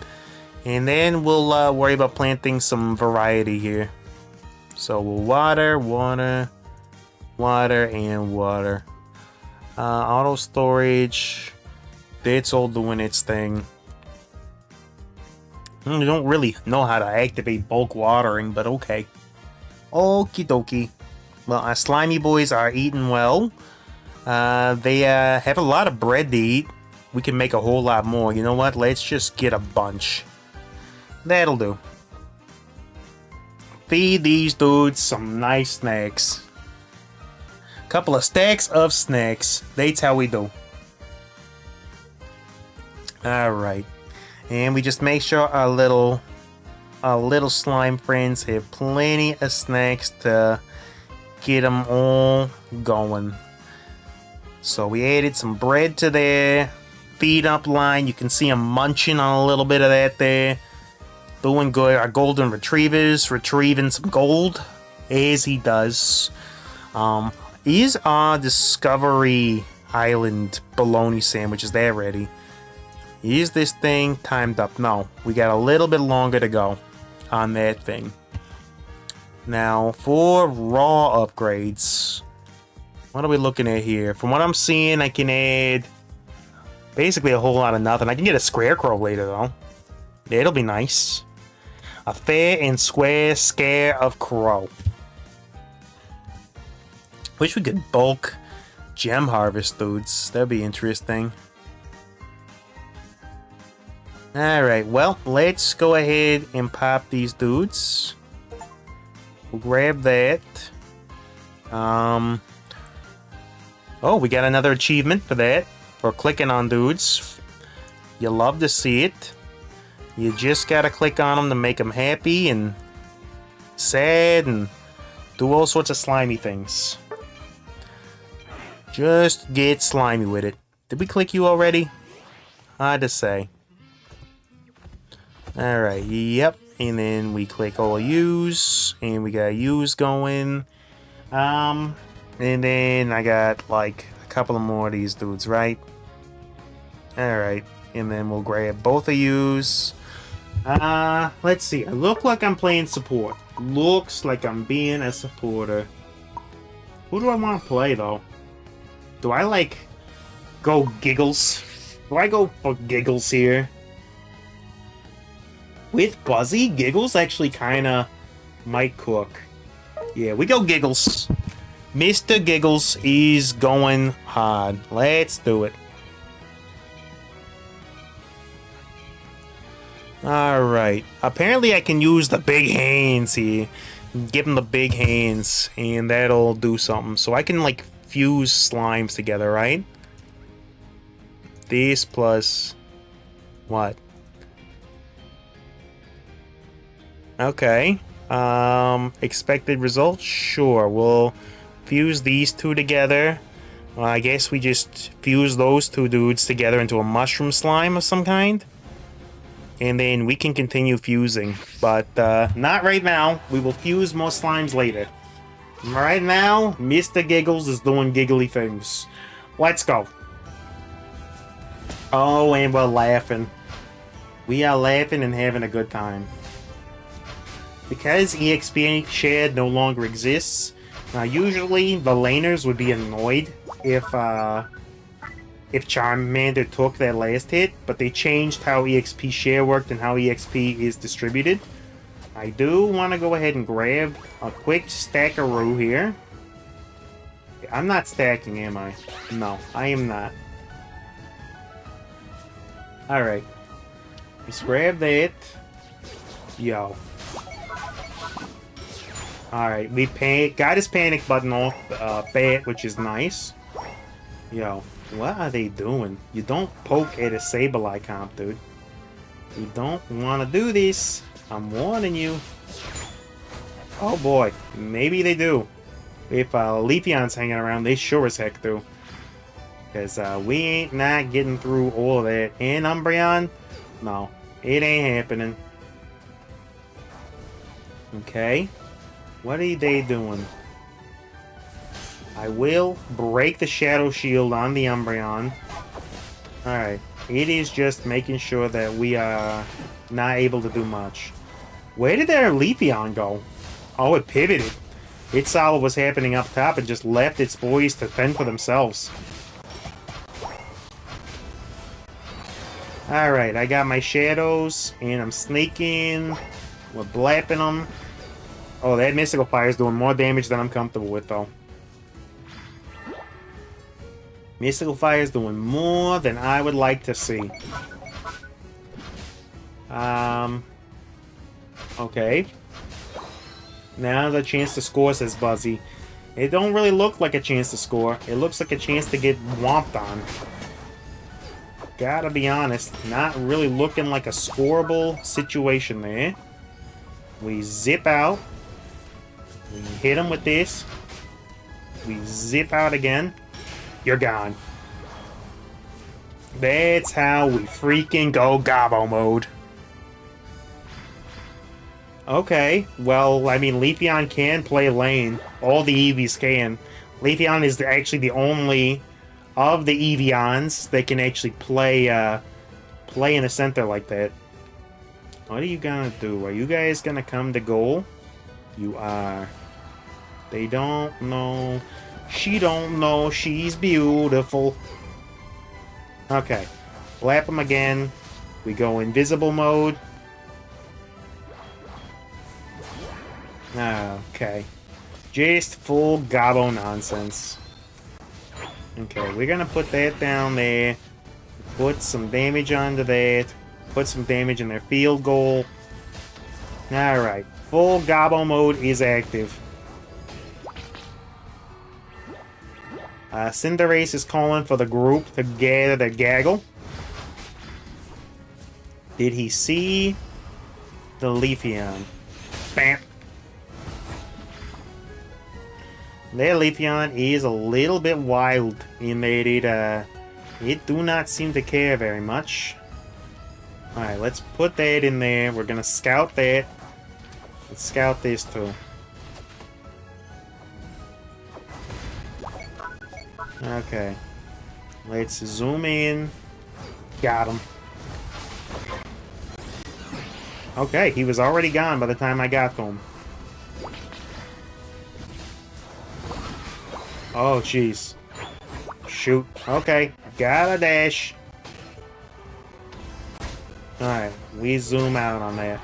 And then we'll worry about planting some variety here. So we'll water, and water. Auto storage. It's all doing its thing. I don't really know how to activate bulk watering, but okay. Okie dokie. Well, our slimy boys are eating well. They have a lot of bread to eat. We can make a whole lot more. You know what? Let's just get a bunch. That'll do. Feed these dudes some nice snacks. Couple of stacks of snacks. That's how we do. Alright. And we just make sure our little slime friends have plenty of snacks to get them all going. So we added some bread to their feed up line. You can see them munching on a little bit of that there. Doing good. Our golden retrievers retrieving some gold, as he does. Is our Discovery Island bologna sandwich, is that ready? Is this thing timed up? No, we got a little bit longer to go on that thing. Now, for raw upgrades, what are we looking at here? From what I'm seeing, I can add basically a whole lot of nothing. I can get a scarecrow later, though. It'll be nice. A fair and square scare of crow. Wish we could bulk gem harvest dudes. That'd be interesting. Alright, well, let's go ahead and pop these dudes. We'll grab that. Oh, we got another achievement for that. For clicking on dudes. You love to see it. You just gotta click on them to make them happy and sad and do all sorts of slimy things. Just get slimy with it. Did we click you already? Hard to say. Alright, yep. And then we click all use. And we got use going. And then I got like a couple of more of these dudes, right? Alright. And then we'll grab both of yous. Let's see. I look like I'm playing support. Looks like I'm being a supporter. Who do I want to play, though? Do I, like, go giggles? Do I go for giggles here? With Buzzy, giggles actually kind of might cook. Yeah, we go giggles. Mr. Giggles is going hard. Let's do it. Alright. Apparently I can use the big hands here. Give him the big hands, and that'll do something. So I can, like, fuse slimes together, right? This plus... what? Okay. Expected results? Sure. We'll fuse these two together. I guess we just fuse those two dudes together into a mushroom slime of some kind. And then we can continue fusing. But not right now. We will fuse more slimes later. Right now, Mr. Giggles is doing giggly things. Let's go. Oh, and we're laughing. We are laughing and having a good time. Because EXP shared no longer exists, now usually the laners would be annoyed if Charmander took that last hit, but they changed how EXP share worked and how EXP is distributed. I do want to go ahead and grab a quick stackaroo here. I'm not stacking, am I? No, I am not. Alright. Let's grab that. Yo. Alright, we got his panic button off bat, which is nice. Yo, what are they doing? You don't poke at a Sableye comp, dude. You don't want to do this. I'm warning you. Oh boy, maybe they do. If Leafeon's hanging around, they sure as heck do. Because we ain't not getting through all of that. And Umbreon? No, it ain't happening. Okay. What are they doing? I will break the Shadow Shield on the Umbreon. Alright. It is just making sure that we are not able to do much. Where did their Leafeon go? Oh, it pivoted. It saw what was happening up top and just left its boys to fend for themselves. Alright, I got my shadows, and I'm sneaking. We're blapping them. Oh, that Mystical Fire is doing more damage than I'm comfortable with, though. Mystical Fire is doing more than I would like to see. Okay. Now's a chance to score, says Buzzy. It don't really look like a chance to score. It looks like a chance to get whomped on. Gotta be honest, not really looking like a scoreable situation there. We zip out. We hit him with this. We zip out again. You're gone. That's how we freaking go gobbo mode. Okay, well, I mean, Leafeon can play lane. All the Eevees can. Leafeon is actually the only of the Eeveons that can actually play in the center like that. What are you gonna do? Are you guys gonna come to goal? You are. They don't know. She don't know she's beautiful. Okay. Blap him again. We go invisible mode. Okay. Just full gobbo nonsense. Okay, we're gonna put that down there. Put some damage onto that. Put some damage in their field goal. Alright. Full gobbo mode is active. Cinderace is calling for the group to gather their gaggle. Did he see the Leafeon? Bam! Their Leafeon is a little bit wild in that it do not seem to care very much. Alright, let's put that in there. We're gonna scout that. Let's scout this too. Okay. Let's zoom in. Got him. Okay, he was already gone by the time I got to him. Oh, jeez. Shoot. Okay, got a dash. Alright, we zoom out on that.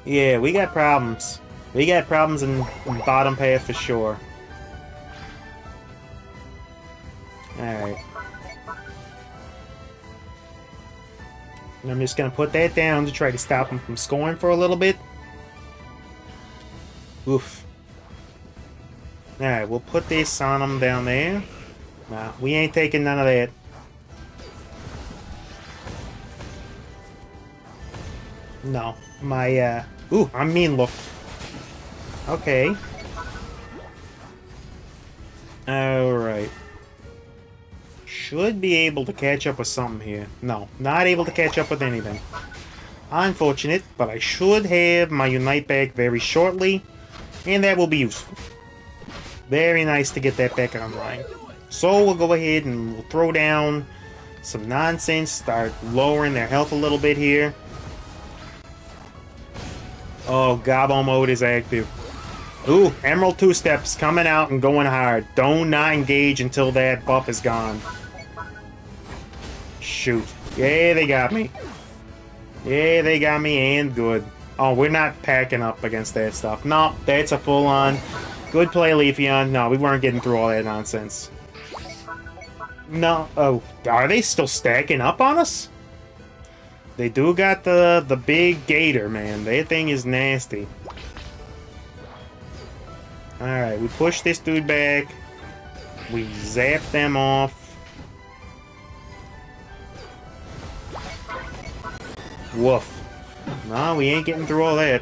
Yeah, we got problems. We got problems in bottom path for sure. Alright. And I'm just gonna put that down to try to stop him from scoring for a little bit. Oof. Alright, we'll put this on him down there. Nah, we ain't taking none of that. No. My, ooh, I'm mean look. Okay. Alright. Should be able to catch up with something here. No, not able to catch up with anything. Unfortunate, but I should have my Unite back very shortly, and that will be useful. Very nice to get that back online. So we'll go ahead and we'll throw down some nonsense, start lowering their health a little bit here. Oh, Gobbo mode is active. Ooh, Emerald 2-steps coming out and going hard. Do not engage until that buff is gone. Shoot. Yeah, they got me. Yeah, they got me, and good. Oh, we're not packing up against that stuff. No, that's a full-on. Good play, Leafeon. No, we weren't getting through all that nonsense. No. Oh, are they still stacking up on us? They do got the big gator, man. That thing is nasty. Alright, we push this dude back. We zap them off. Woof. No, we ain't getting through all that.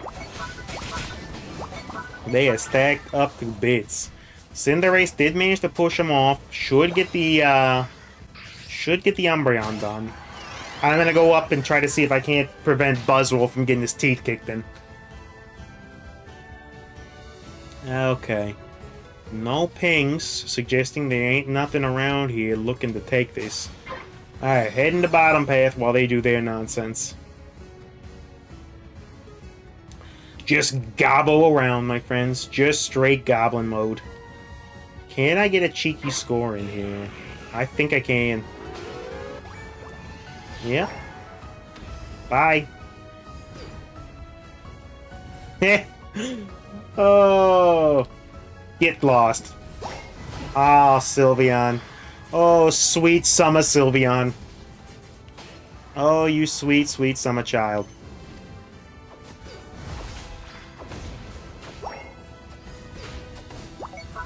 They are stacked up to bits. Cinderace did manage to push him off. Should get the Umbreon done. I'm gonna go up and try to see if I can't prevent Buzzwole from getting his teeth kicked in. Okay. No pings, suggesting there ain't nothing around here looking to take this. Alright, heading to bottom path while they do their nonsense. Just gobble around, my friends. Just straight goblin mode. Can I get a cheeky score in here? I think I can. Yeah. Bye. Heh. Oh. Get lost. Ah, Sylveon. Oh, sweet summer Sylveon. Oh, you sweet, sweet summer child.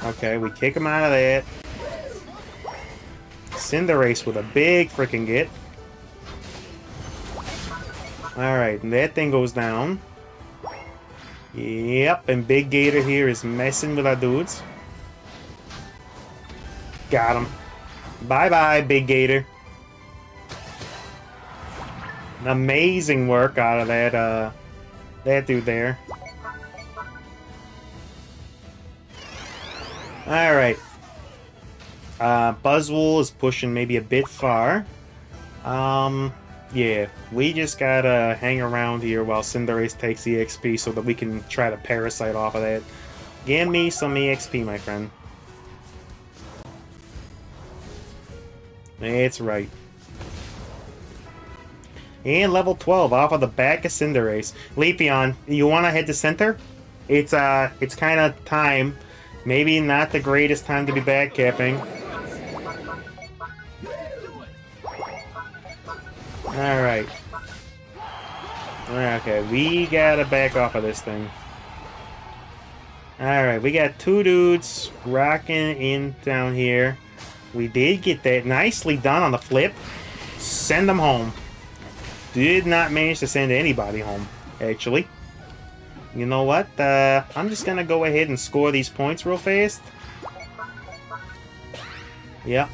Okay, we kick him out of that. Cinderace with a big freaking get. Alright, and that thing goes down. Yep, and Big Gator here is messing with our dudes. Got him. Bye-bye, Big Gator. Amazing work out of that That dude there. Alright. Buzzwole is pushing maybe a bit far. Yeah, we just gotta hang around here while Cinderace takes the EXP so that we can try to parasite off of that. Give me some EXP, my friend. That's right. And level 12 off of the back of Cinderace. Leafeon, you wanna head to center? It's kind of time. Maybe not the greatest time to be backcapping. Alright. Okay, we gotta back off of this thing. Alright, we got two dudes rocking in down here. We did get that. Nicely done on the flip. Send them home. Did not manage to send anybody home, actually. You know what? I'm just gonna go ahead and score these points real fast. Yep.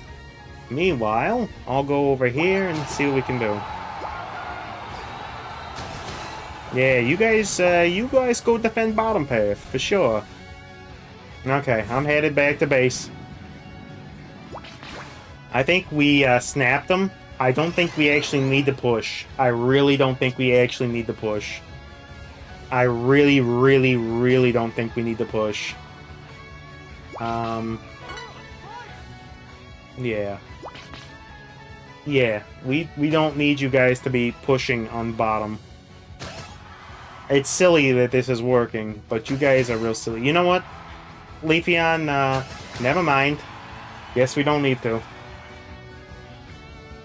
Meanwhile, I'll go over here and see what we can do. Yeah, you guys go defend bottom path, for sure. Okay, I'm headed back to base. I think we snapped them. I don't think we actually need to push. I really don't think we actually need to push. I really, really, really don't think we need to push. Yeah. Yeah, we don't need you guys to be pushing on bottom. It's silly that this is working, but you guys are real silly. You know what? Leafeon, never mind. Guess we don't need to.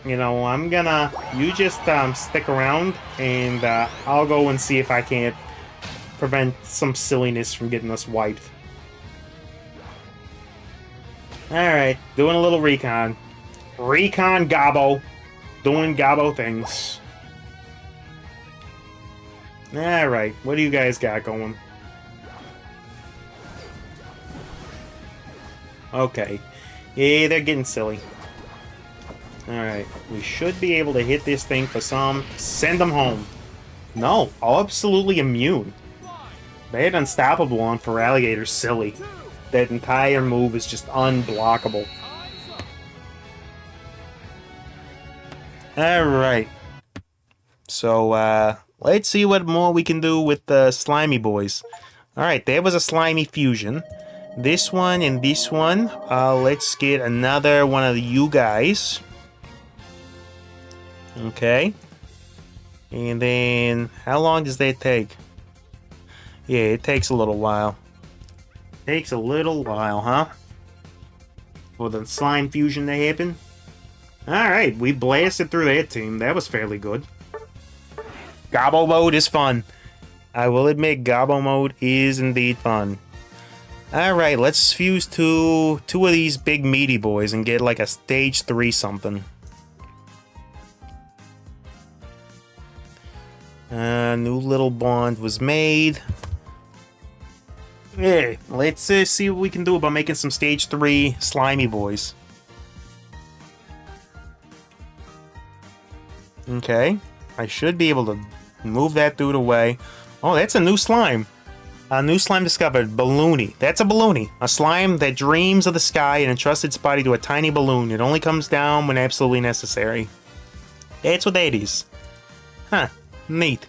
You know, I'm gonna... You just stick around, and I'll go and see if I can't prevent some silliness from getting us wiped. Alright, doing a little recon. Recon Gobbo. Doing Gobbo things. Alright, what do you guys got going? Okay. Yeah, they're getting silly. Alright, we should be able to hit this thing for some. Send them home. No, absolutely immune. That unstoppable on for Alligator's silly. That entire move is just unblockable. Alright. So, let's see what more we can do with the Slimy Boys. Alright, there was a Slimy Fusion. This one and this one. Let's get another one of you guys. Okay. And then, how long does that take? Yeah, it takes a little while. Takes a little while, huh? For the slime fusion to happen. Alright, we blasted through that team. That was fairly good. Gobbo mode is fun. I will admit, Gobbo mode is indeed fun. Alright, let's fuse two of these big meaty boys and get like a stage 3 something. New little bond was made. Yeah, let's see what we can do about making some stage 3 slimy boys. Okay, I should be able to move that dude away. Oh, that's a new slime. A new slime discovered, Balloony. That's a Balloony. A slime that dreams of the sky and entrusts its body to a tiny balloon. It only comes down when absolutely necessary. That's what that is. Huh, neat.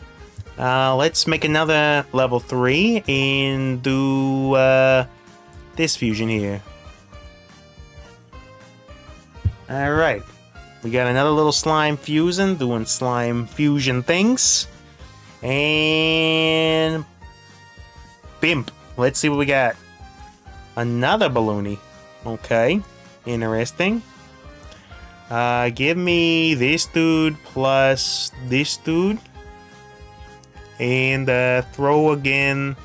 Let's make another level 3 and do this fusion here. Alright. We got another little slime fusion doing slime fusion things. And Bimp. Let's see what we got. Another Balloony. Okay. Interesting. Give me this dude plus this dude. And throw again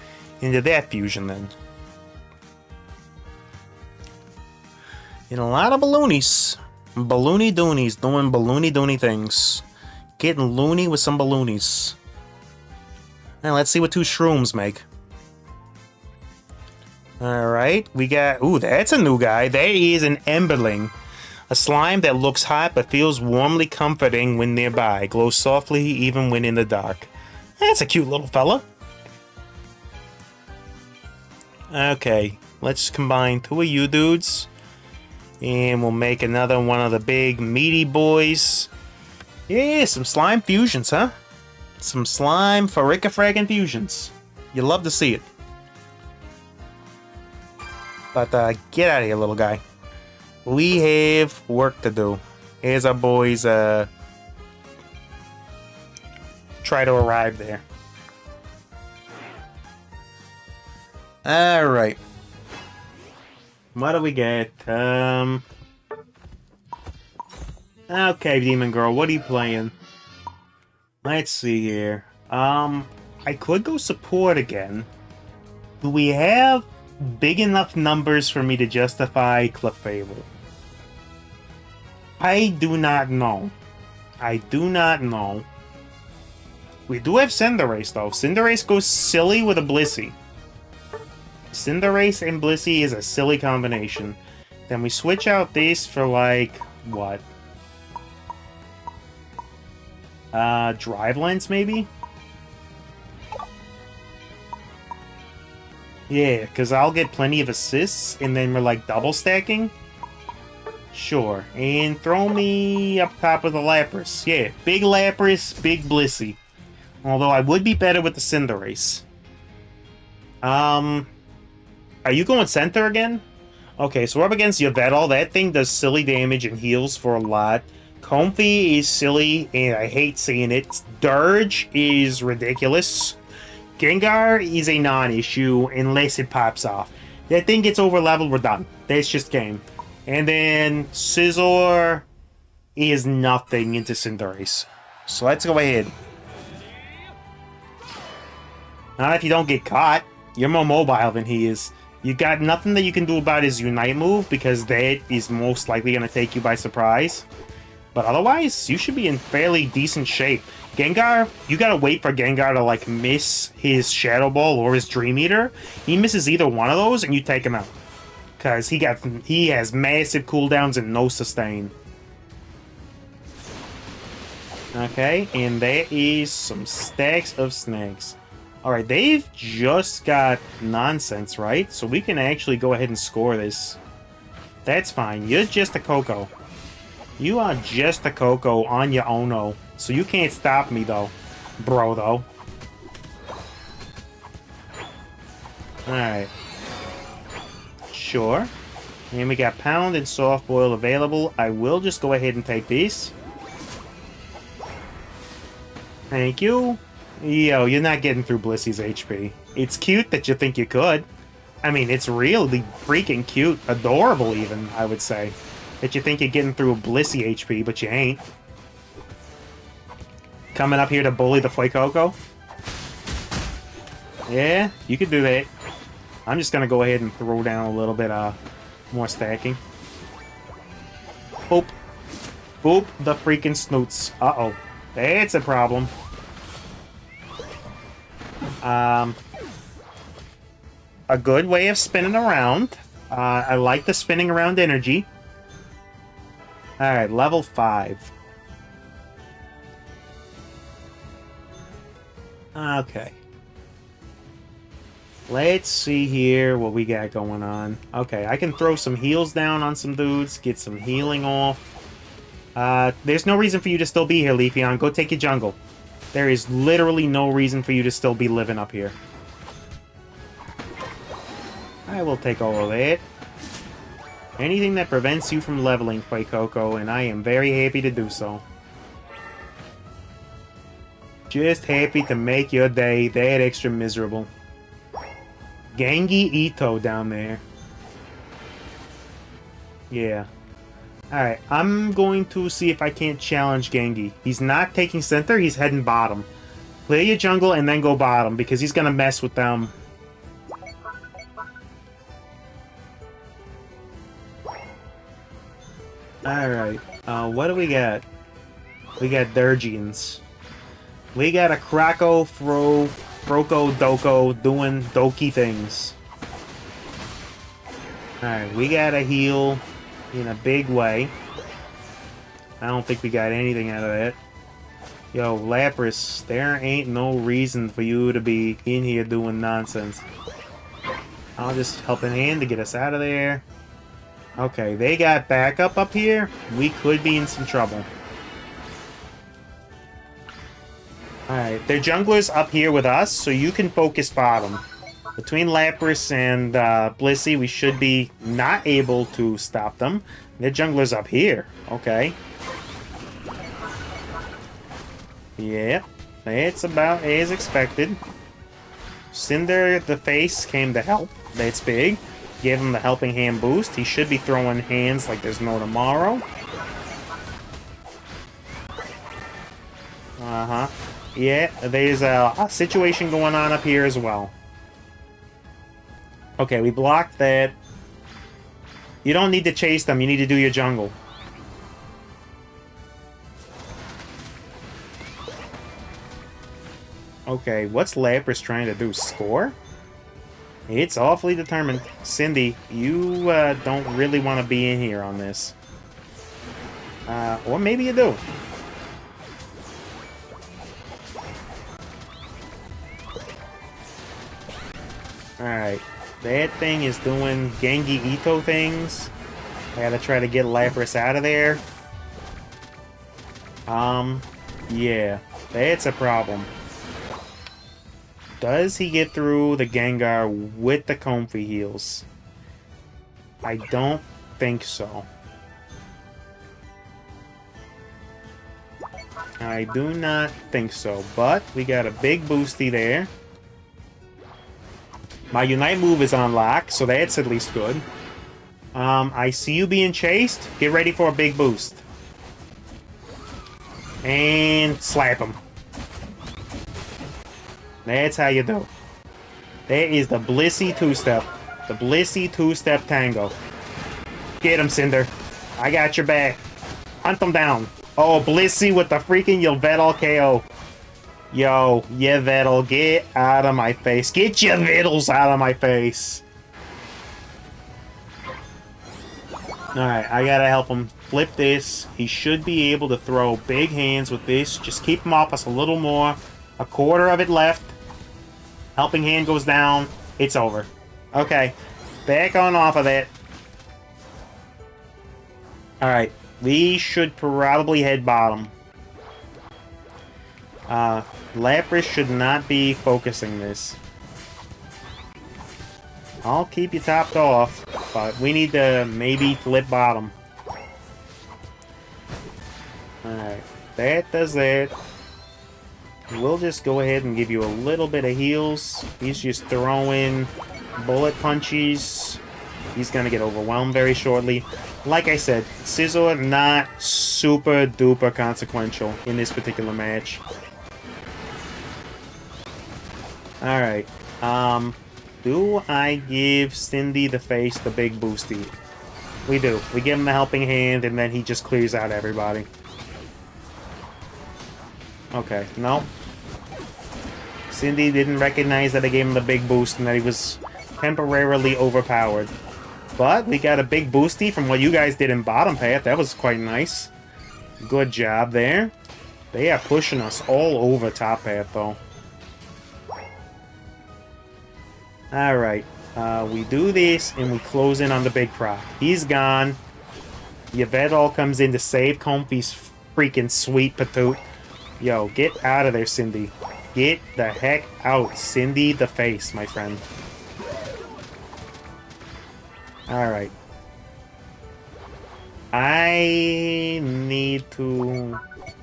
into that fusion then. And a lot of balloonies. Balloony doonies doing balloony doony things. Getting loony with some balloonies. Now let's see what 2 shrooms make. Alright, we got... Ooh, that's a new guy. That is an Emberling. A slime that looks hot but feels warmly comforting when nearby. Glows softly even when in the dark. That's a cute little fella. Okay, let's combine 2 of you dudes. And we'll make another one of the big meaty boys. Yeah, some slime fusions, huh? Some slime faricka-frag fusions. You love to see it. But get out of here, little guy. We have work to do. Here's our boys try to arrive there. Alright. What do we get? Okay, Demon Girl, what are you playing? Let's see here. I could go support again. Do we have big enough numbers for me to justify Clefable? I do not know. I do not know. We do have Cinderace, though. Cinderace goes silly with a Blissey. Cinderace and Blissey is a silly combination. Then we switch out this for, like, what? Drive Lens, maybe? Yeah, because I'll get plenty of assists, and then we're, like, double stacking. Sure. And throw me up top of the Lapras. Yeah, big Lapras, big Blissey. Although I would be better with the Cinderace. Are you going center again? Okay, so we're up against Yveltal. That thing does silly damage and heals for a lot. Comfey is silly, and I hate seeing it. Dirge is ridiculous. Gengar is a non-issue unless it pops off. That thing gets over-leveled, we're done. That's just game. And then Scizor is nothing into Cinderace. So let's go ahead. Not if you don't get caught. You're more mobile than he is. You got nothing that you can do about his Unite move, because that is most likely going to take you by surprise. But otherwise, you should be in fairly decent shape. Gengar, you gotta wait for Gengar to, like, miss his Shadow Ball or his Dream Eater. He misses either one of those, and you take him out. Because he has massive cooldowns and no sustain. Okay, and there is some stacks of snakes. Alright, they've just got nonsense, right? So we can actually go ahead and score this. That's fine. You're just a Coco. You are just a Coco on your own, so you can't stop me, though. Bro, though. Alright. Sure. And we got Pound and Soft Boil available. I will just go ahead and take these. Thank you. Yo, you're not getting through Blissey's HP. It's cute that you think you could. I mean, it's really freaking cute. Adorable, even, I would say. That you think you're getting through a Blissey HP, but you ain't. Coming up here to bully the Fuecoco? Yeah, you could do that. I'm just gonna go ahead and throw down a little bit more stacking. Boop. Boop the freaking snoots. Uh-oh. That's a problem. A good way of spinning around. I like the spinning around energy. Alright, level 5. Okay. Let's see here what we got going on. Okay, I can throw some heals down on some dudes, get some healing off. There's no reason for you to still be here, Leafeon. Go take your jungle. There is literally no reason for you to still be living up here. I will take all of that. Anything that prevents you from leveling, Fuecoco, and I am very happy to do so. Just happy to make your day that extra miserable. Gengi Ito down there. Yeah. Alright, I'm going to see if I can't challenge Gengi. He's not taking center, he's heading bottom. Clear your jungle and then go bottom, because he's going to mess with them. Alright, what do we got? We got Durgians. We got a Krako, Froko, Doko doing Doki things. Alright, we got a heal in a big way. I don't think we got anything out of that. Yo, Lapras, there ain't no reason for you to be in here doing nonsense. I'll just help an hand to get us out of there. Okay, they got backup up here. We could be in some trouble. Alright, their jungler's up here with us, so you can focus bottom. Between Lapras and Blissey, we should be not able to stop them. Their jungler's up here. Okay. Yep, it's about as expected. Cinder the Face came to help. That's big. Gave him the helping hand boost. He should be throwing hands like there's no tomorrow. Uh-huh. Yeah, there's a situation going on up here as well. Okay, we blocked that. You don't need to chase them. You need to do your jungle. Okay, what's Lapras trying to do? Score? It's awfully determined. Cindy, you don't really want to be in here on this. Or maybe you do. Alright. That thing is doing Gengi Ito things. I gotta try to get Lapras out of there. Yeah. That's a problem. Does he get through the Gengar with the Comfy heals? I don't think so. I do not think so, but we got a big boosty there. My Unite move is on lock, so that's at least good. I see you being chased. Get ready for a big boost. And slap him. That's how you do. That is the Blissey two-step. The Blissey two-step tango. Get him, Cinder. I got your back. Hunt them down. Oh, Blissey with the freaking Yveltal KO. Yo, Yveltal, get out of my face. Get your vittles out of my face. Alright, I gotta help him flip this. He should be able to throw big hands with this. Just keep him off us a little more. A quarter of it left. Helping hand goes down. It's over. Okay, back on off of that. Alright, we should probably head bottom. Lapras should not be focusing this. I'll keep you topped off, but we need to maybe flip bottom. Alright, that does that. We'll just go ahead and give you a little bit of heals. He's just throwing bullet punches. He's gonna get overwhelmed very shortly. Like I said, Scizor not super duper consequential in this particular match. Alright, do I give Cindy the Face the big boosty? We do. We give him the helping hand, and then he just clears out everybody. Okay, no. Cindy didn't recognize that I gave him the big boost and that he was temporarily overpowered. But we got a big boosty from what you guys did in bottom path. That was quite nice. Good job there. They are pushing us all over top path, though. Alright, we do this and we close in on the big proc. He's gone. Yveltal comes in to save Comfy's freaking sweet patoot. Yo, get out of there, Cindy. Get the heck out. Cindy the Face, my friend. Alright. I need to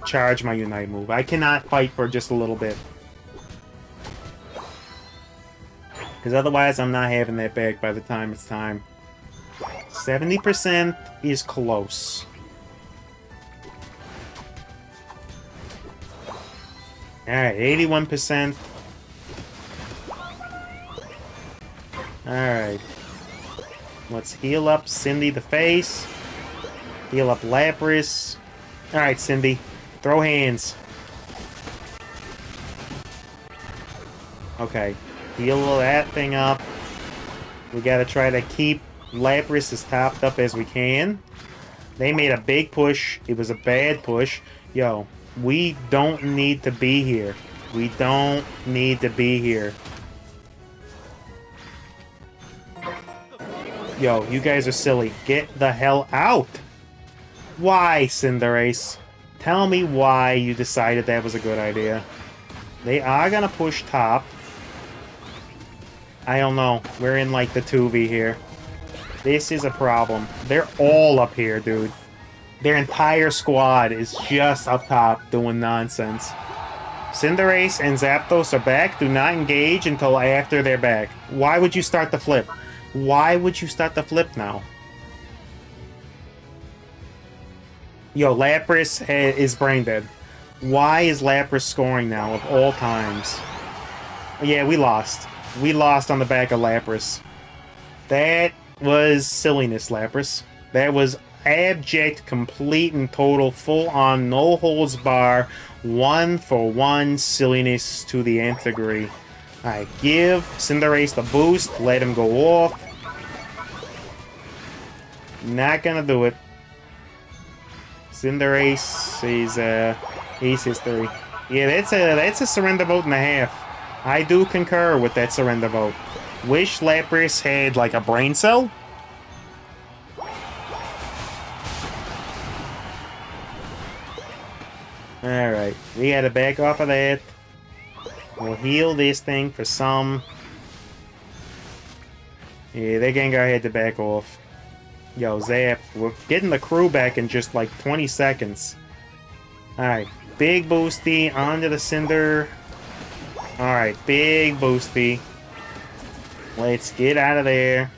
charge my Unite move. I cannot fight for just a little bit. Because otherwise I'm not having that back by the time it's time. 70% is close. Alright, 81%. Alright. Let's heal up Cindy the Face. Heal up Lapras. Alright, Cindy. Throw hands. Okay. Heal that thing up. We gotta try to keep Lapras as topped up as we can. They made a big push. It was a bad push. Yo, we don't need to be here. We don't need to be here. Yo, you guys are silly. Get the hell out! Why, Cinderace? Tell me why you decided that was a good idea. They are gonna push top. I don't know. We're in, like, the 2v here. This is a problem. They're all up here, dude. Their entire squad is just up top doing nonsense. Cinderace and Zapdos are back. Do not engage until after they're back. Why would you start the flip? Why would you start the flip now? Yo, Lapras is brain dead. Why is Lapras scoring now of all times? Yeah, we lost. We lost on the back of Lapras. That was silliness, Lapras. That was abject, complete, and total, full-on, no-holds-bar, one-for-one silliness to the nth degree. Alright, give Cinderace the boost, let him go off. Not gonna do it. Cinderace is history. Yeah, that's a surrender vote and a half. I do concur with that surrender vote. Wish Lapras had, like, a brain cell. Alright, we gotta back off of that. We'll heal this thing for some. Yeah, that Gengar had to back off. Yo, Zap, we're getting the crew back in just like 20 seconds. Alright, big boosty onto the Cinder. Alright, big boosty. Let's get out of there.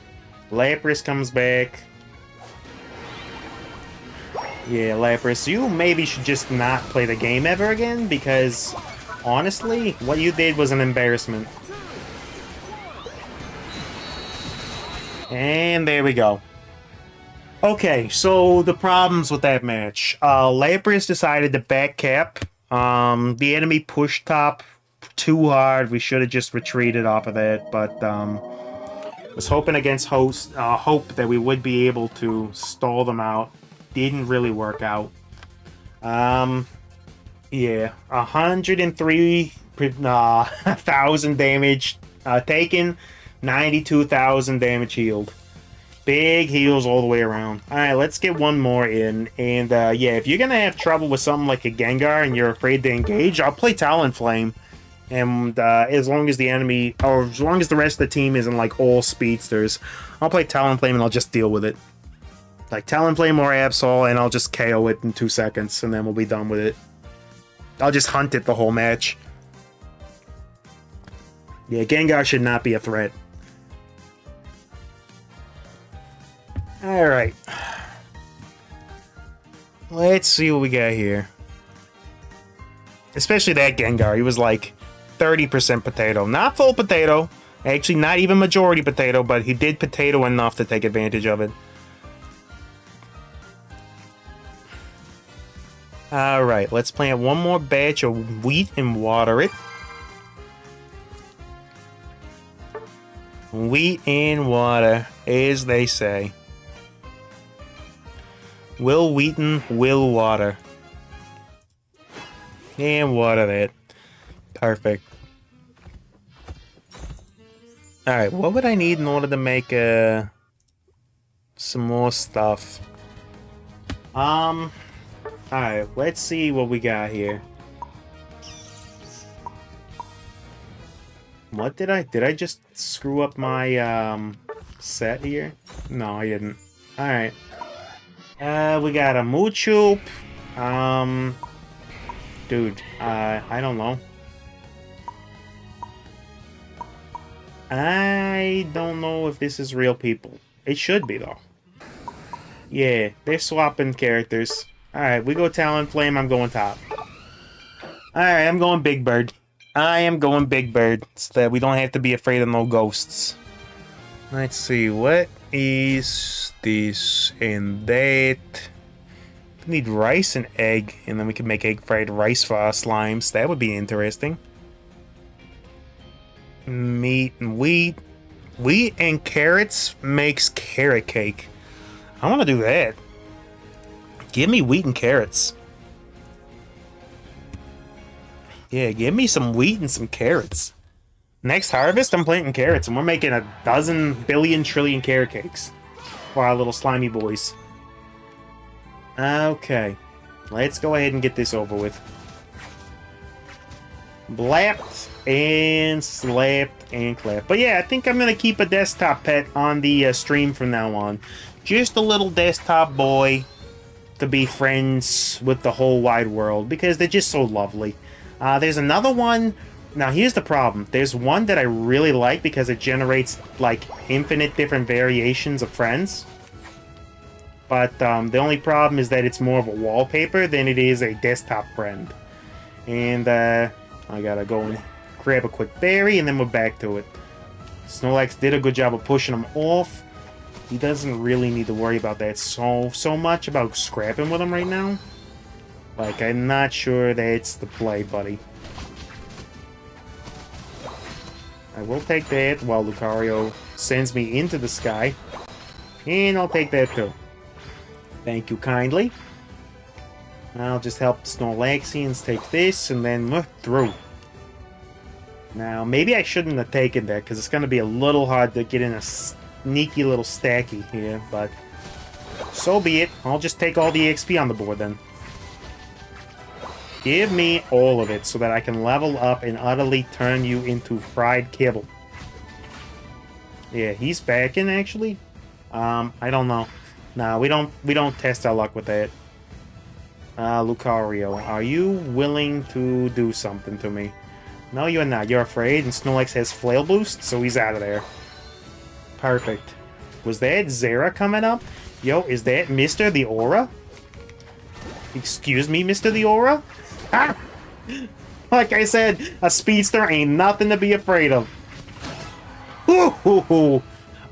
Lapras comes back. Yeah, Lapras, you maybe should just not play the game ever again, because, honestly, what you did was an embarrassment. And there we go. Okay, so the problems with that match. Lapras decided to back cap. The enemy pushed top too hard. We should have just retreated off of that, but was hoping against hope that we would be able to stall them out. Didn't really work out. Yeah, 103,000 damage taken, 92,000 damage healed. Big heals all the way around. Alright, let's get one more in. And yeah, if you're gonna have trouble with something like a Gengar and you're afraid to engage, I'll play Talonflame. And as long as the enemy, or as long as the rest of the team isn't like all speedsters, I'll play Talonflame and I'll just deal with it. Like Talonflame or Absol, and I'll just KO it in 2 seconds, and then we'll be done with it. I'll just hunt it the whole match. Yeah, Gengar should not be a threat. Alright. Let's see what we got here. Especially that Gengar. He was like 30% potato. Not full potato. Actually, not even majority potato, but he did potato enough to take advantage of it. Alright, let's plant one more batch of wheat and water it. Wheat and water, as they say. Will Wheaton, will water. And water that. Perfect. Alright, what would I need in order to make some more stuff? Alright, let's see what we got here. What did I just screw up my set here? No, I didn't. Alright. We got a Moochoop. Dude, I don't know. I don't know if this is real people. It should be, though. Yeah, they're swapping characters. Alright, we go Talonflame, I'm going top. Alright, I'm going Big Bird. I am going Big Bird, so that we don't have to be afraid of no ghosts. Let's see, what is this and that? We need rice and egg, and then we can make egg fried rice for our slimes. That would be interesting. Meat and wheat. Wheat and carrots makes carrot cake. I want to do that. Give me wheat and carrots. Yeah, give me some wheat and some carrots. Next harvest, I'm planting carrots, and we're making 12 billion trillion carrot cakes. for our little slimy boys. Okay. Let's go ahead and get this over with. Blapped and slapped and clapped. But yeah, I think I'm going to keep a desktop pet on the stream from now on. Just a little desktop boy to be friends with the whole wide world because they're just so lovely. There's another one. Now, here's the problem. There's one that I really like because it generates, like, infinite different variations of friends. But the only problem is that it's more of a wallpaper than it is a desktop friend. And I gotta go and grab a quick berry, and then we're back to it. Snorlax did a good job of pushing him off. He doesn't really need to worry about that so much about scrapping with him right now. Like, I'm not sure that's the play, buddy. I will take that while Lucario sends me into the sky. And I'll take that too. Thank you kindly. I'll just help Snorlaxians take this, and then we're through. Now, maybe I shouldn't have taken that, because it's going to be a little hard to get in a sneaky little stacky here, but so be it. I'll just take all the XP on the board then. Give me all of it so that I can level up and utterly turn you into fried kibble. Yeah, he's backing actually. I don't know. Nah, we don't test our luck with that. Lucario, are you willing to do something to me? No, you're not. You're afraid, and Snorlax has Flail Boost, so he's out of there. Perfect. Was that Zera coming up? Yo, is that Mr. The Aura? Excuse me, Mr. The Aura? Ah! Like I said, a speedster ain't nothing to be afraid of. Ooh.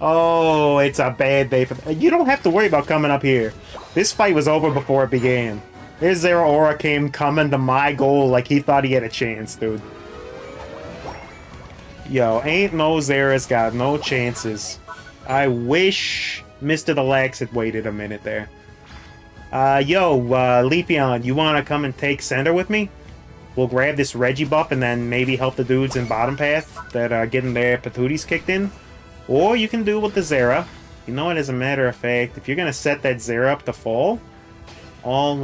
Oh, it's a bad day for... You don't have to worry about coming up here. This fight was over before it began. His Zera Aura came coming to my goal like he thought he had a chance, dude. Yo, ain't no Zera's got no chances. I wish Mr. the Lax had waited a minute there. Leafeon, you want to come and take center with me? We'll grab this Reggie buff and then maybe help the dudes in bottom path that are getting their patooties kicked in. Or you can do it with the Zera. You know what, as a matter of fact, if you're going to set that Zera up to fall, or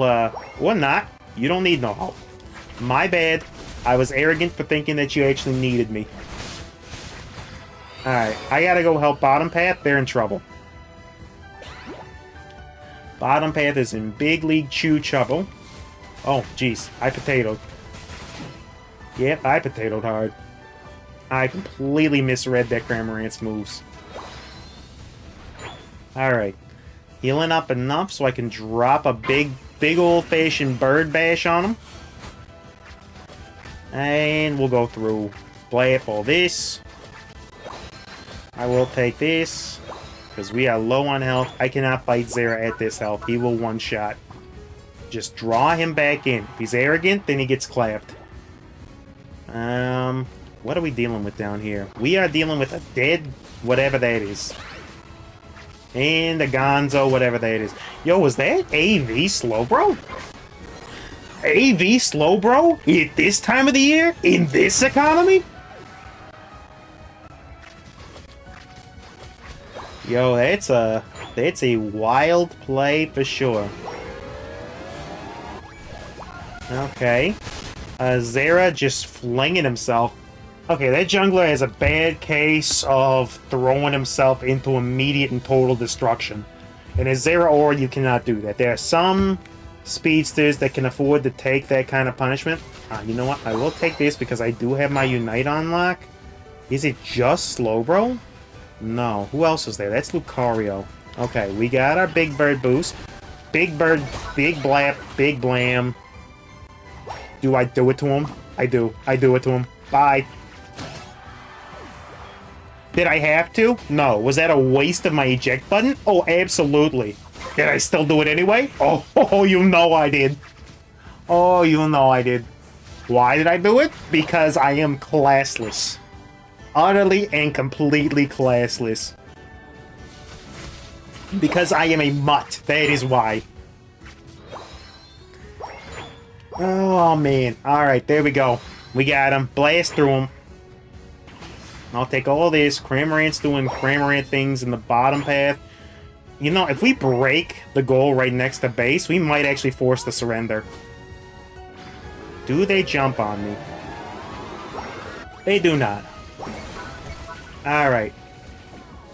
not, you don't need no help. My bad. I was arrogant for thinking that you actually needed me. Alright, I gotta go help bottom path. They're in trouble. Bottom path is in big league chew trouble. Oh, jeez. I potatoed. Yep, I potatoed hard. I completely misread that Cramorant's moves. Alright. Healing up enough so I can drop a big old-fashioned bird bash on him. And we'll go through. Blap all this. I will take this. Because we are low on health. I cannot fight Zera at this health. He will one-shot. Just draw him back in. If he's arrogant, then he gets clapped. What are we dealing with down here? We are dealing with a dead whatever that is. And a Gonzo, whatever that is. Yo, was that AV Slowbro? AV Slowbro? At this time of the year? In this economy? Yo, that's a wild play for sure. Okay. Zera just flinging himself. Okay, that jungler has a bad case of throwing himself into immediate and total destruction. And as Zera Aura, you cannot do that. There are some speedsters that can afford to take that kind of punishment. You know what? I will take this because I do have my Unite on lock. Is it just Slowbro? No. Who else is there? That's Lucario. Okay, we got our Big Bird boost. Big Bird, Big Blap, Big Blam. Do I do it to him? I do. I do it to him. Bye. Did I have to? No. Was that a waste of my eject button? Oh, absolutely. Did I still do it anyway? Oh, you know I did. Oh, you know I did. Why did I do it? Because I am classless. Utterly and completely classless. Because I am a mutt. That is why. Oh, man. Alright, there we go. We got him. Blast through him. I'll take all this. Cramorant's doing Cramorant things in the bottom path. You know, if we break the goal right next to base, we might actually force the surrender. Do they jump on me? They do not. Alright.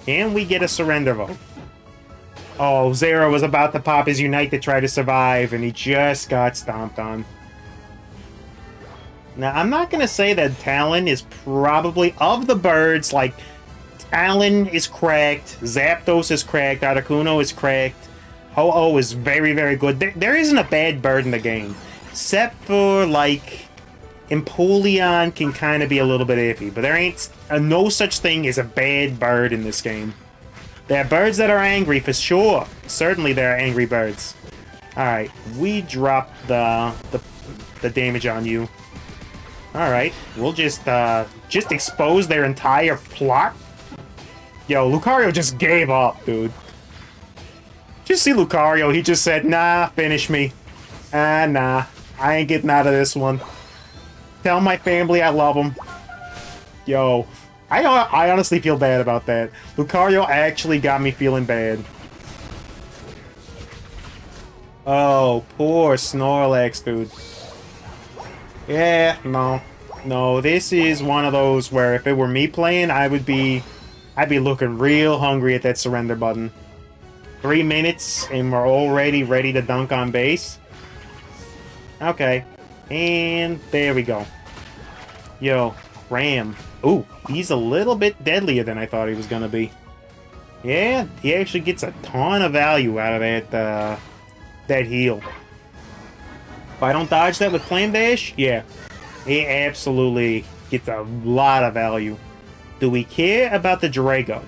Can we get a surrender vote? Oh, Zero was about to pop his Unite to try to survive, and he just got stomped on. Now, I'm not going to say that Talon is probably, of the birds, like, Talon is cracked, Zapdos is cracked, Articuno is cracked, Ho-Oh is very, very good. There isn't a bad bird in the game. Except for, like, Empoleon can kind of be a little bit iffy. But there ain't no such thing as a bad bird in this game. There are birds that are angry, for sure. Certainly there are angry birds. Alright, we dropped the damage on you. Alright, we'll just expose their entire plot. Yo, Lucario just gave up, dude. Just see Lucario, he just said, nah, finish me. Nah, I ain't getting out of this one. Tell my family I love them. Yo, I honestly feel bad about that. Lucario actually got me feeling bad. Oh, poor Snorlax, dude. Yeah, no, this is one of those where if it were me playing, I'd be looking real hungry at that surrender button. 3 minutes and we're already ready to dunk on base. Okay, and there we go. Yo, Ram. Ooh, he's a little bit deadlier than I thought he was gonna be. Yeah, he actually gets a ton of value out of that heal. If I don't dodge that with Flame Dash, yeah, he absolutely gets a lot of value. Do we care about the Drago?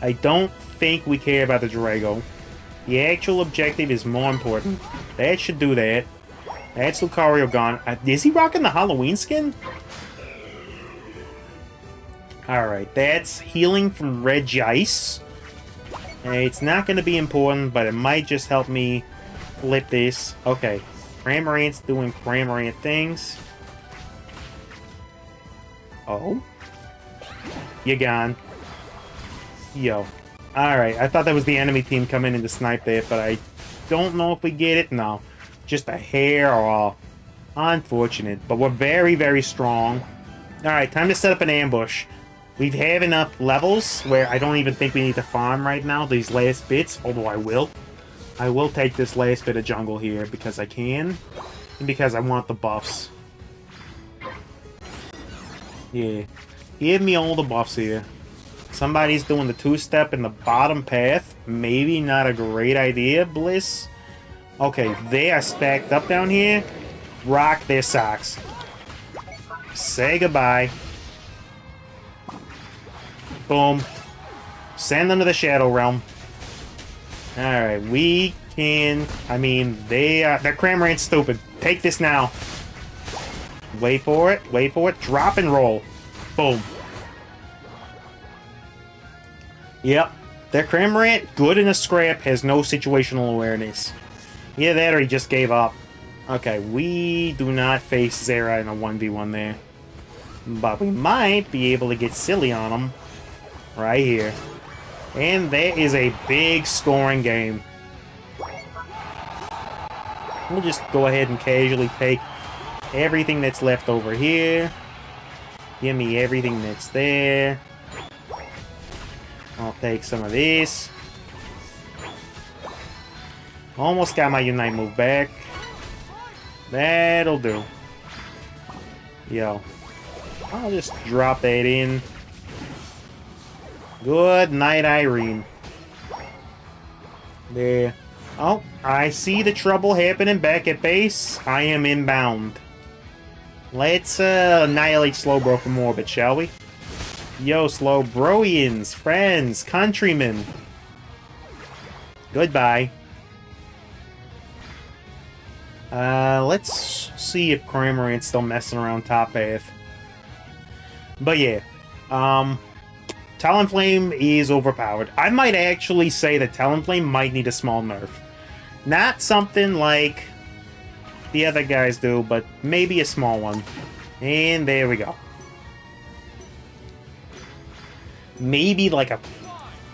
I don't think we care about the Drago. The actual objective is more important. That should do that. That's Lucario gone. Is he rocking the Halloween skin? Alright, that's healing from Regice. It's not going to be important, but it might just help me flip this. Okay, Cramorant's doing Cramorant things. Oh? You're gone. Yo. Alright, I thought that was the enemy team coming in to snipe there, but I don't know if we get it. No. Just a hair off. Unfortunate, but we're very, very strong. Alright, time to set up an ambush. We have enough levels where I don't even think we need to farm right now, these last bits, although I will. I will take this last bit of jungle here because I can, and because I want the buffs. Yeah. Give me all the buffs here. Somebody's doing the two-step in the bottom path. Maybe not a great idea, Bliss. Okay, they are stacked up down here. Rock their socks. Say goodbye. Boom. Send them to the Shadow Realm. Alright, we can... I mean, their Cramorant's stupid. Take this now. Wait for it. Wait for it. Drop and roll. Boom. Yep. Their Cramorant, good in a scrap, has no situational awareness. Either that or he just gave up. Okay, we do not face Zera in a 1v1 there. But we might be able to get silly on him. Right here. And that is a big scoring game. We'll just go ahead and casually take everything that's left over here. Give me everything that's there. I'll take some of this. Almost got my Unite move back. That'll do. Yo. I'll just drop that in. Good night, Irene. There. Oh, I see the trouble happening back at base. I am inbound. Let's annihilate Slowbro from orbit, shall we? Yo, Slowbroians, friends, countrymen. Goodbye. Let's see if Cramorant's still messing around top path. But yeah, Talonflame is overpowered. I might actually say that Talonflame might need a small nerf. Not something like the other guys do, but maybe a small one. And there we go. Maybe like a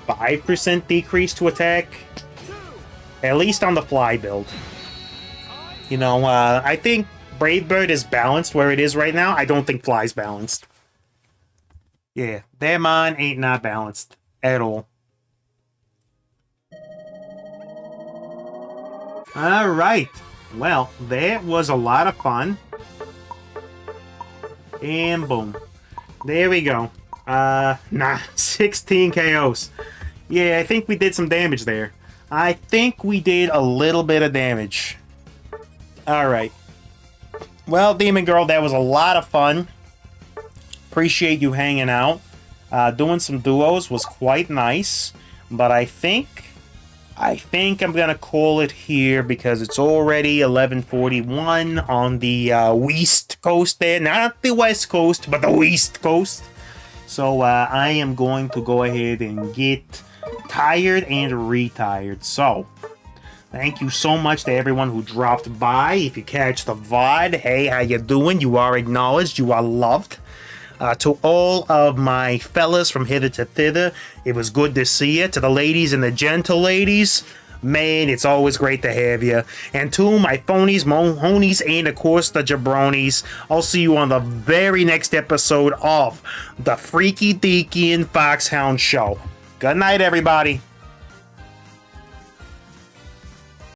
5% decrease to attack. At least on the fly build. You know, I think Brave Bird is balanced where it is right now. I don't think Fly's balanced. Yeah, their mon ain't not balanced at all. Alright. Well, that was a lot of fun. And boom. There we go. 16 KOs. Yeah, I think we did some damage there. I think we did a little bit of damage. Alright. Well, Demon Girl, that was a lot of fun. Appreciate you hanging out. Doing some duos was quite nice. But I think I'm gonna call it here because it's already 11:41 on the West Coast there. Not the West Coast, but the West Coast. So I am going to go ahead and get tired and retired. So thank you so much to everyone who dropped by. If you catch the VOD, hey, how you doing? You are acknowledged. You are loved. To all of my fellas from hither to thither, it was good to see you. To the ladies and the gentle ladies, man, it's always great to have you. And to my phonies, mohonies, and of course the jabronis, I'll see you on the very next episode of the Freaky Deaky and Foxhound Show. Good night, everybody.